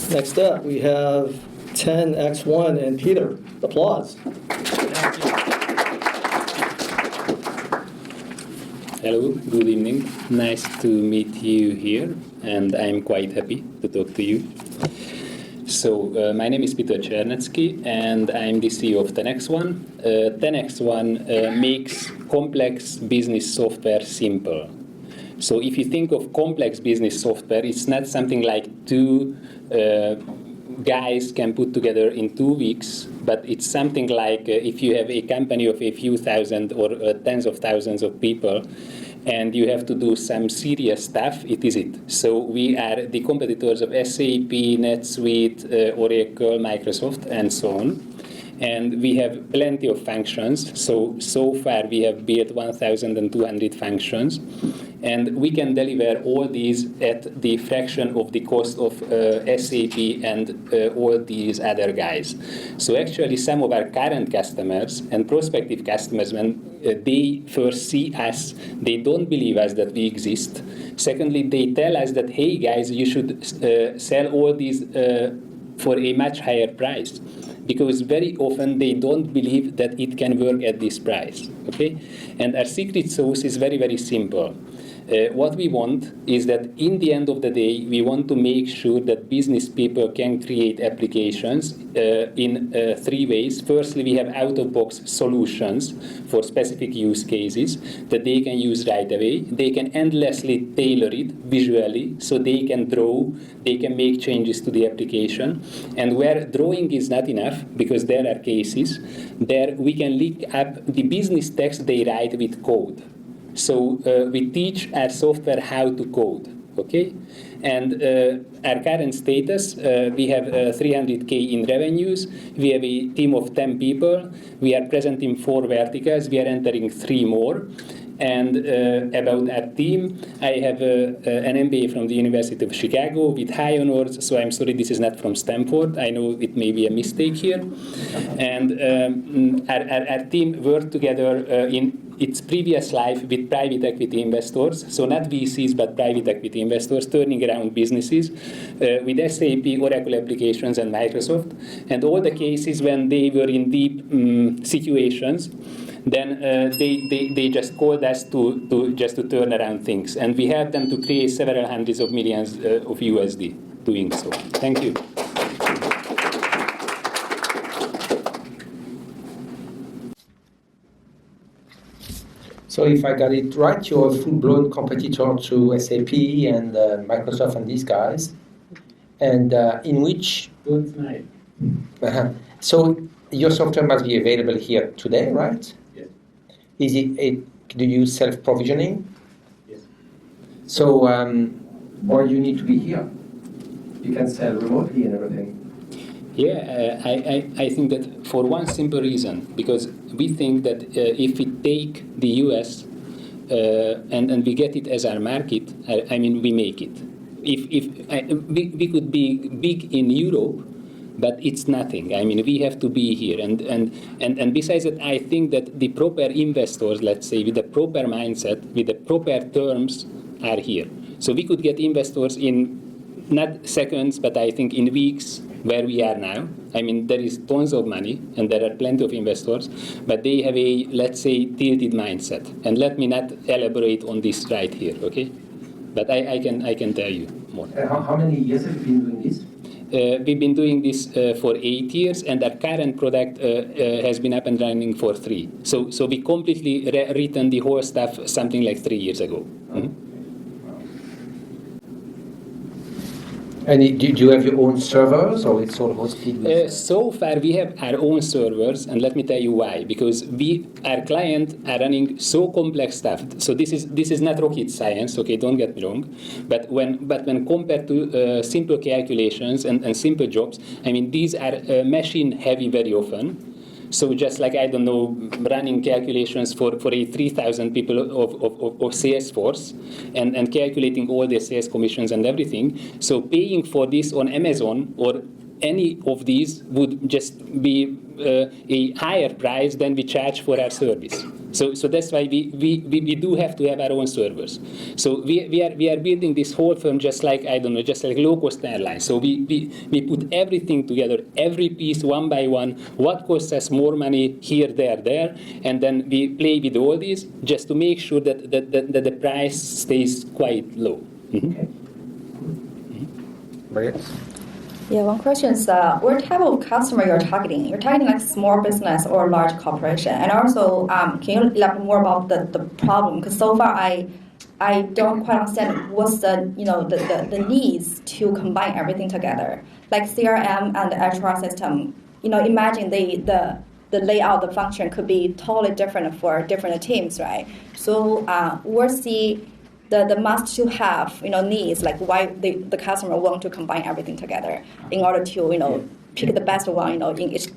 Next up, we have 10X1 and Peter. Applause.
Hello, good evening. Nice to meet you here, and I'm quite happy to talk to you. So, my name is Peter Czernetsky, and I'm the CEO of 10X1. 10X1 makes complex business software simple. So, if you think of complex business software, it's not something like two guys can put together in 2 weeks, but it's something like if you have a company of a few thousand or tens of thousands of people, and you have to do some serious stuff, it is it. So we are the competitors of SAP, NetSuite, Oracle, Microsoft, and so on. And we have plenty of functions. So far we have built 1,200 functions. And we can deliver all these at the fraction of the cost of SAP and all these other guys. So actually some of our current customers and prospective customers, when they first see us, they don't believe us that we exist. Secondly, they tell us that, hey guys, you should sell all these for a much higher price. Because very often they don't believe that it can work at this price, okay? And our secret sauce is very, very simple. What we want is that in the end of the day, we want to make sure that business people can create applications in three ways. Firstly, we have out-of-box solutions for specific use cases that they can use right away. They can endlessly tailor it visually, so they can draw, they can make changes to the application. And where drawing is not enough, because there are cases, there we can link up the business text they write with code. So we teach our software how to code, okay? And our current status, we have 300K in revenues. We have a team of 10 people. We are present in 4 verticals. We are entering 3 more. And about our team, I have an MBA from the University of Chicago with high honors, so I'm sorry this is not from Stanford. I know it may be a mistake here. And our team worked together in its previous life with private equity investors, so not VCs but private equity investors, turning around businesses with SAP, Oracle applications, and Microsoft. And all the cases when they were in deep situations, then they just called us to turn around things. And we helped them to create several hundreds of millions of USD doing so. Thank you.
So if I got it right, you're a full-blown competitor to SAP and Microsoft and these guys. And in which... So your software must be available here today, right?
Yes.
Is it do you self-provisioning?
Yes.
So, or you need to be here? You can sell remotely and everything.
Yeah, I think that for one simple reason, because we think that if we take the US and we get it as our market, I mean, we make it. We could be big in Europe, but it's nothing. I mean, we have to be here. And besides that, I think that the proper investors, let's say, with the proper mindset, with the proper terms, are here. So we could get investors in not seconds, but I think in weeks, where we are now. I mean, there is tons of money, and there are plenty of investors, but they have a, let's say, tilted mindset. And let me not elaborate on this right here, okay? But I can tell you more.
How many years have you been doing this?
We've been doing this for 8 years, and our current product has been up and running for 3. So we completely written the whole stuff something like 3 years ago. Mm-hmm.
And do you have your own servers, or it's all hosted with...
So far, we have our own servers, and let me tell you why. Because our clients are running so complex stuff. So this is not rocket science, okay? Don't get me wrong. But when compared to simple calculations and simple jobs, I mean, these are machine heavy very often. So just like, I don't know, running calculations for a 3,000 people of sales force and calculating all their sales commissions and everything. So paying for this on Amazon or any of these would just be a higher price than we charge for our service. So that's why we do have to have our own servers. So we are building this whole firm just like, I don't know, just like low-cost airlines. So we put everything together, every piece one by one, what costs us more money here, there, and then we play with all these just to make sure that the price stays quite low. Mm-hmm.
Okay.
Yeah, one question is, what type of customer you're targeting? You're targeting like small business or large corporation? And also, can you elaborate more about the problem? Because so far I don't quite understand what's the needs to combine everything together. Like CRM and the HR system, imagine the layout, the function could be totally different for different teams, right? So what's the must to have needs, like why the customer want to combine everything together in order to pick the best one, in each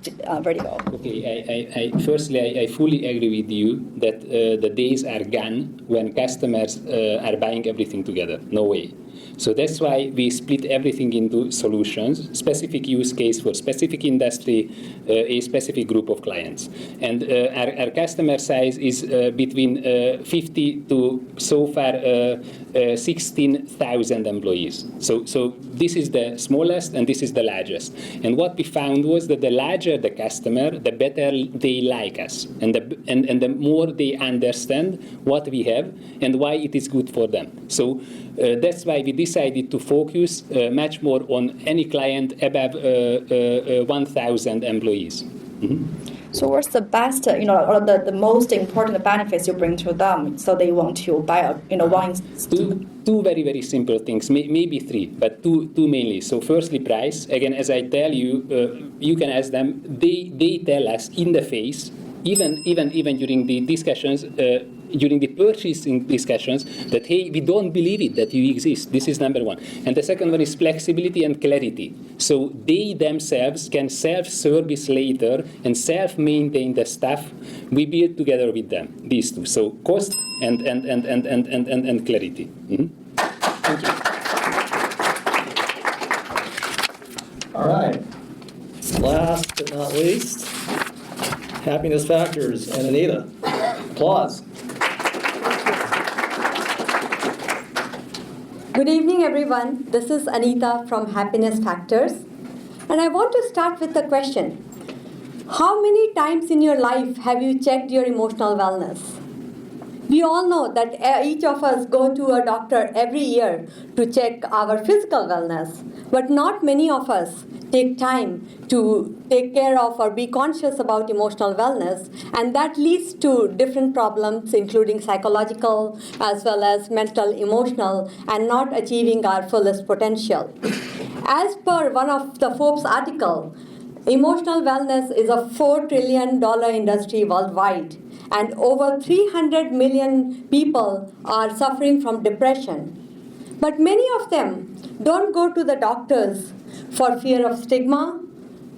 vertical.
Okay, firstly, I fully agree with you that the days are gone when customers are buying everything together. No way. So that's why we split everything into solutions, specific use case for specific industry, a specific group of clients. And our customer size is between 50 to so far 16,000 employees. So this is the smallest and this is the largest. And what we found was that the larger the customer, the better they like us, and the more they understand what we have and why it is good for them. So that's why we decided to focus much more on any client above 1,000 employees. Mm-hmm.
So what's the best, or the most important benefits you bring to them so they want to buy, one?
Two very, very simple things, maybe three, but two mainly. So firstly, price. Again, as I tell you, you can ask them. They tell us in the face, even during the discussions, during the purchasing discussions, that, hey, we don't believe it, that you exist. This is number one. And the second one is flexibility and clarity. So they themselves can self-service later and self-maintain the stuff we build together with them, these two. So cost and clarity. Mm-hmm. Thank you.
All right. Last but not least, happiness factors, and Anita. Applause.
Good evening, everyone. This is Anita from Happiness Factors. And I want to start with the question. How many times in your life have you checked your emotional wellness? We all know that each of us go to a doctor every year to check our physical wellness. But not many of us take time to take care of or be conscious about emotional wellness, and that leads to different problems, including psychological as well as mental, emotional, and not achieving our fullest potential. As per one of the Forbes article, emotional wellness is a $4 trillion industry worldwide, and over 300 million people are suffering from depression. But many of them don't go to the doctors for fear of stigma,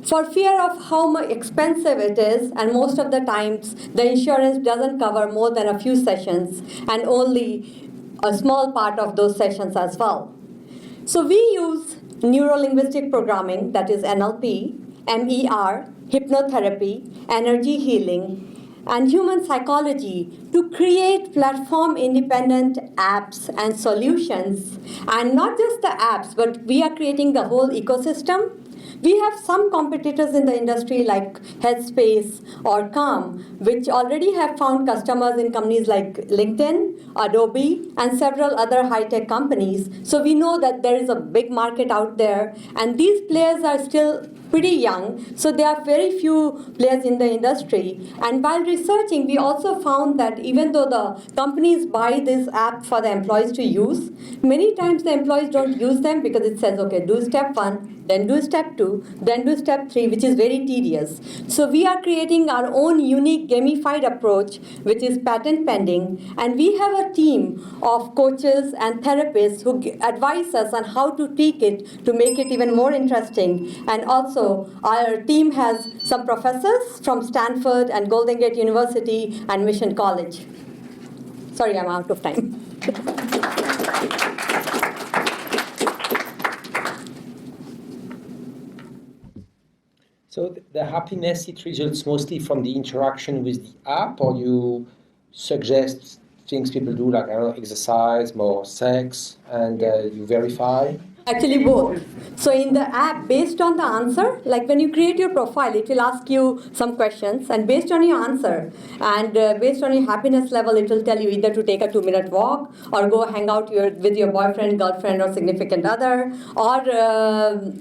for fear of how much expensive it is, and most of the times the insurance doesn't cover more than a few sessions and only a small part of those sessions as well. So we use neuro-linguistic programming, that is NLP, MER, hypnotherapy, energy healing, and human psychology to create platform-independent apps and solutions. And not just the apps, but we are creating the whole ecosystem. We have some competitors in the industry like Headspace or Calm, which already have found customers in companies like LinkedIn, Adobe, and several other high-tech companies. So we know that there is a big market out there, and these players are still pretty young, so there are very few players in the industry. And while researching, we also found that even though the companies buy this app for the employees to use, many times the employees don't use them because it says, okay, do step 1, then do step 2, then do step 3, which is very tedious. So we are creating our own unique gamified approach, which is patent pending, and we have a team of coaches and therapists who advise us on how to tweak it to make it even more interesting. And also, our team has some professors from Stanford and Golden Gate University and Mission College. Sorry, I'm out of time.
So the happiness, it results mostly from the interaction with the app, or you suggest things people do, like, I don't know, exercise, more sex, and you verify?
Actually, both. So in the app, based on the answer, like when you create your profile, it will ask you some questions, and based on your answer and based on your happiness level, it will tell you either to take a 2-minute walk or go hang out with your boyfriend, girlfriend, or significant other, or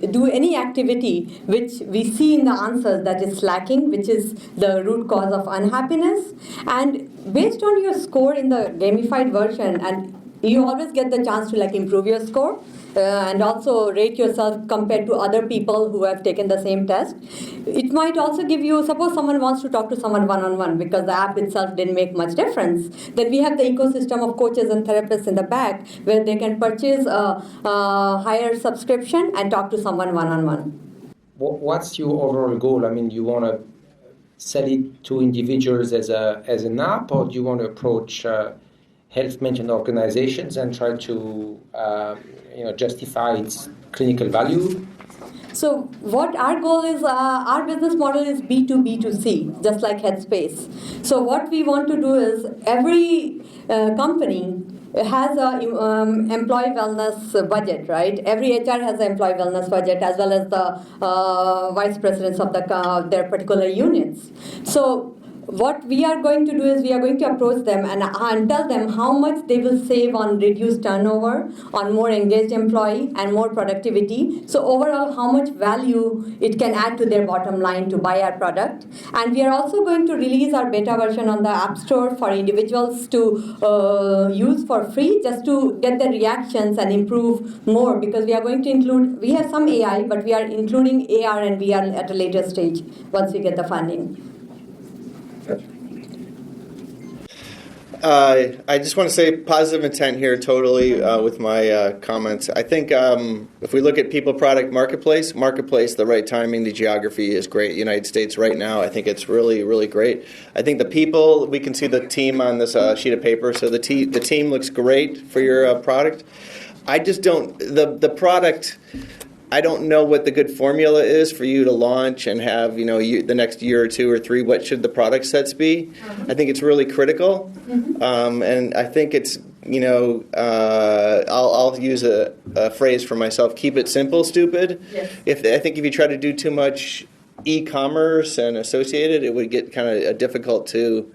do any activity which we see in the answers that is lacking, which is the root cause of unhappiness. And based on your score in the gamified version, and you always get the chance to improve your score, and also rate yourself compared to other people who have taken the same test. It might also give you, suppose someone wants to talk to someone one-on-one because the app itself didn't make much difference, then we have the ecosystem of coaches and therapists in the back where they can purchase a higher subscription and talk to someone one-on-one.
what's your overall goal? I mean, do you want to sell it to individuals as an app, or do you want to approach health management organizations and try to justify its clinical value?
So what our goal is, our business model is B2B2C, just like Headspace. So what we want to do is every company has a employee wellness budget, right? Every HR has an employee wellness budget, as well as the vice presidents of their particular units. So what we are going to do is we are going to approach them and tell them how much they will save on reduced turnover, on more engaged employee, and more productivity. So overall, how much value it can add to their bottom line to buy our product. And we are also going to release our beta version on the App Store for individuals to use for free, just to get the reactions and improve more, because we are going to include, we have some AI, but we are including AR and VR at a later stage once we get the funding.
I just want to say positive intent here totally with my comments. I think if we look at people, product, marketplace, the right timing, the geography is great. United States right now, I think it's really, really great. I think the people, we can see the team on this sheet of paper, so the team looks great for your product. I just don't, the product, I don't know what the good formula is for you to launch and have, the next year or two or three, what should the product sets be? I think it's really critical. And I think it's, I'll use a phrase for myself, keep it simple, stupid. Yes. I think if you try to do too much e-commerce and associated, it would get kind of difficult to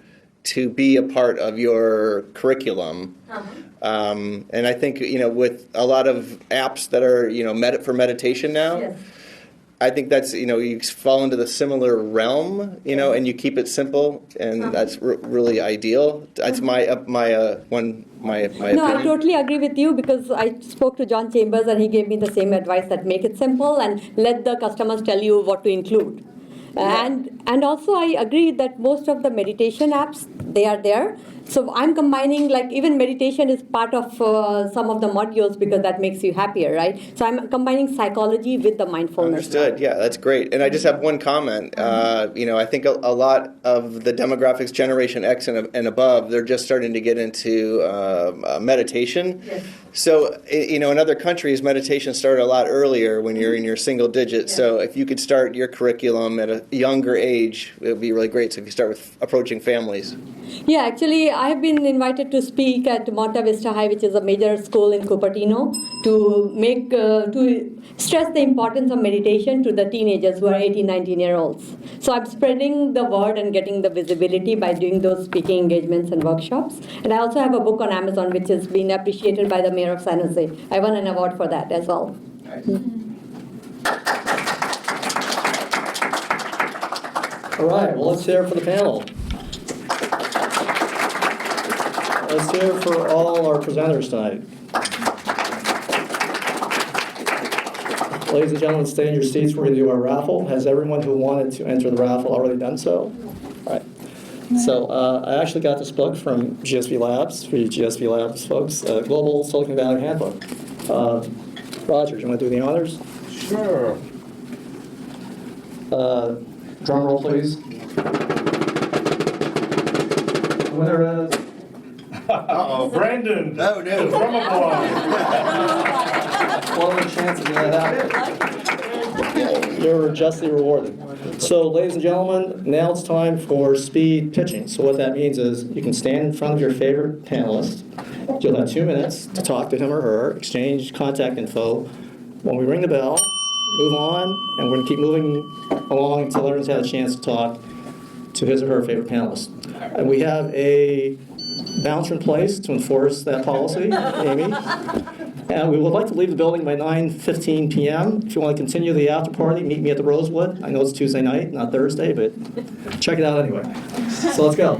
be a part of your curriculum. And I think, with a lot of apps that are, for meditation now, yes. I think that's, you fall into the similar realm, and you keep it simple, and that's really ideal. That's my opinion.
No, I totally agree with you, because I spoke to John Chambers and he gave me the same advice, that make it simple and let the customers tell you what to include. And also I agree that most of the meditation apps, they are there. So I'm combining, like, even meditation is part of some of the modules, because that makes you happier, right? So I'm combining psychology with the mindfulness.
Understood. Yeah, that's great. And I just have one comment. I think a lot of the demographics, Generation X and above, they're just starting to get into meditation. Yes. So, in other countries, meditation started a lot earlier when you're in your single digits. Yeah. So if you could start your curriculum at a younger age, it would be really great. So if you start with approaching families.
Yeah, actually, I have been invited to speak at Monta Vista High, which is a major school in Cupertino, to stress the importance of meditation to the teenagers who are 18, 19-year-olds. So I'm spreading the word and getting the visibility by doing those speaking engagements and workshops. And I also have a book on Amazon, which has been appreciated by the mayor of San Jose. I won an award for that as well.
All right, well, let's hear it for the panel. Let's hear it for all our presenters tonight. Ladies and gentlemen, stay in your seats. We're going to do our raffle. Has everyone who wanted to enter the raffle already done so? All right. So I actually got this book from GSV Labs, for you GSV Labs folks, Global Silicon Valley Handbook. Roger, do you want to do the honors?
Sure.
Drum roll, please. The winner is...
Uh-oh, Brandon.
No.
Drum applause.
What are the chances of that happening? You're justly rewarded. So, ladies and gentlemen, now it's time for speed pitching. So what that means is you can stand in front of your favorite panelist. You'll have 2 minutes to talk to him or her, exchange contact info. When we ring the bell, move on, and we're going to keep moving along until everyone's had a chance to talk to his or her favorite panelist. And we have a bouncer in place to enforce that policy, Amy. And we would like to leave the building by 9:15 p.m. If you want to continue the after party, meet me at the Rosewood. I know it's Tuesday night, not Thursday, but check it out anyway. So let's go.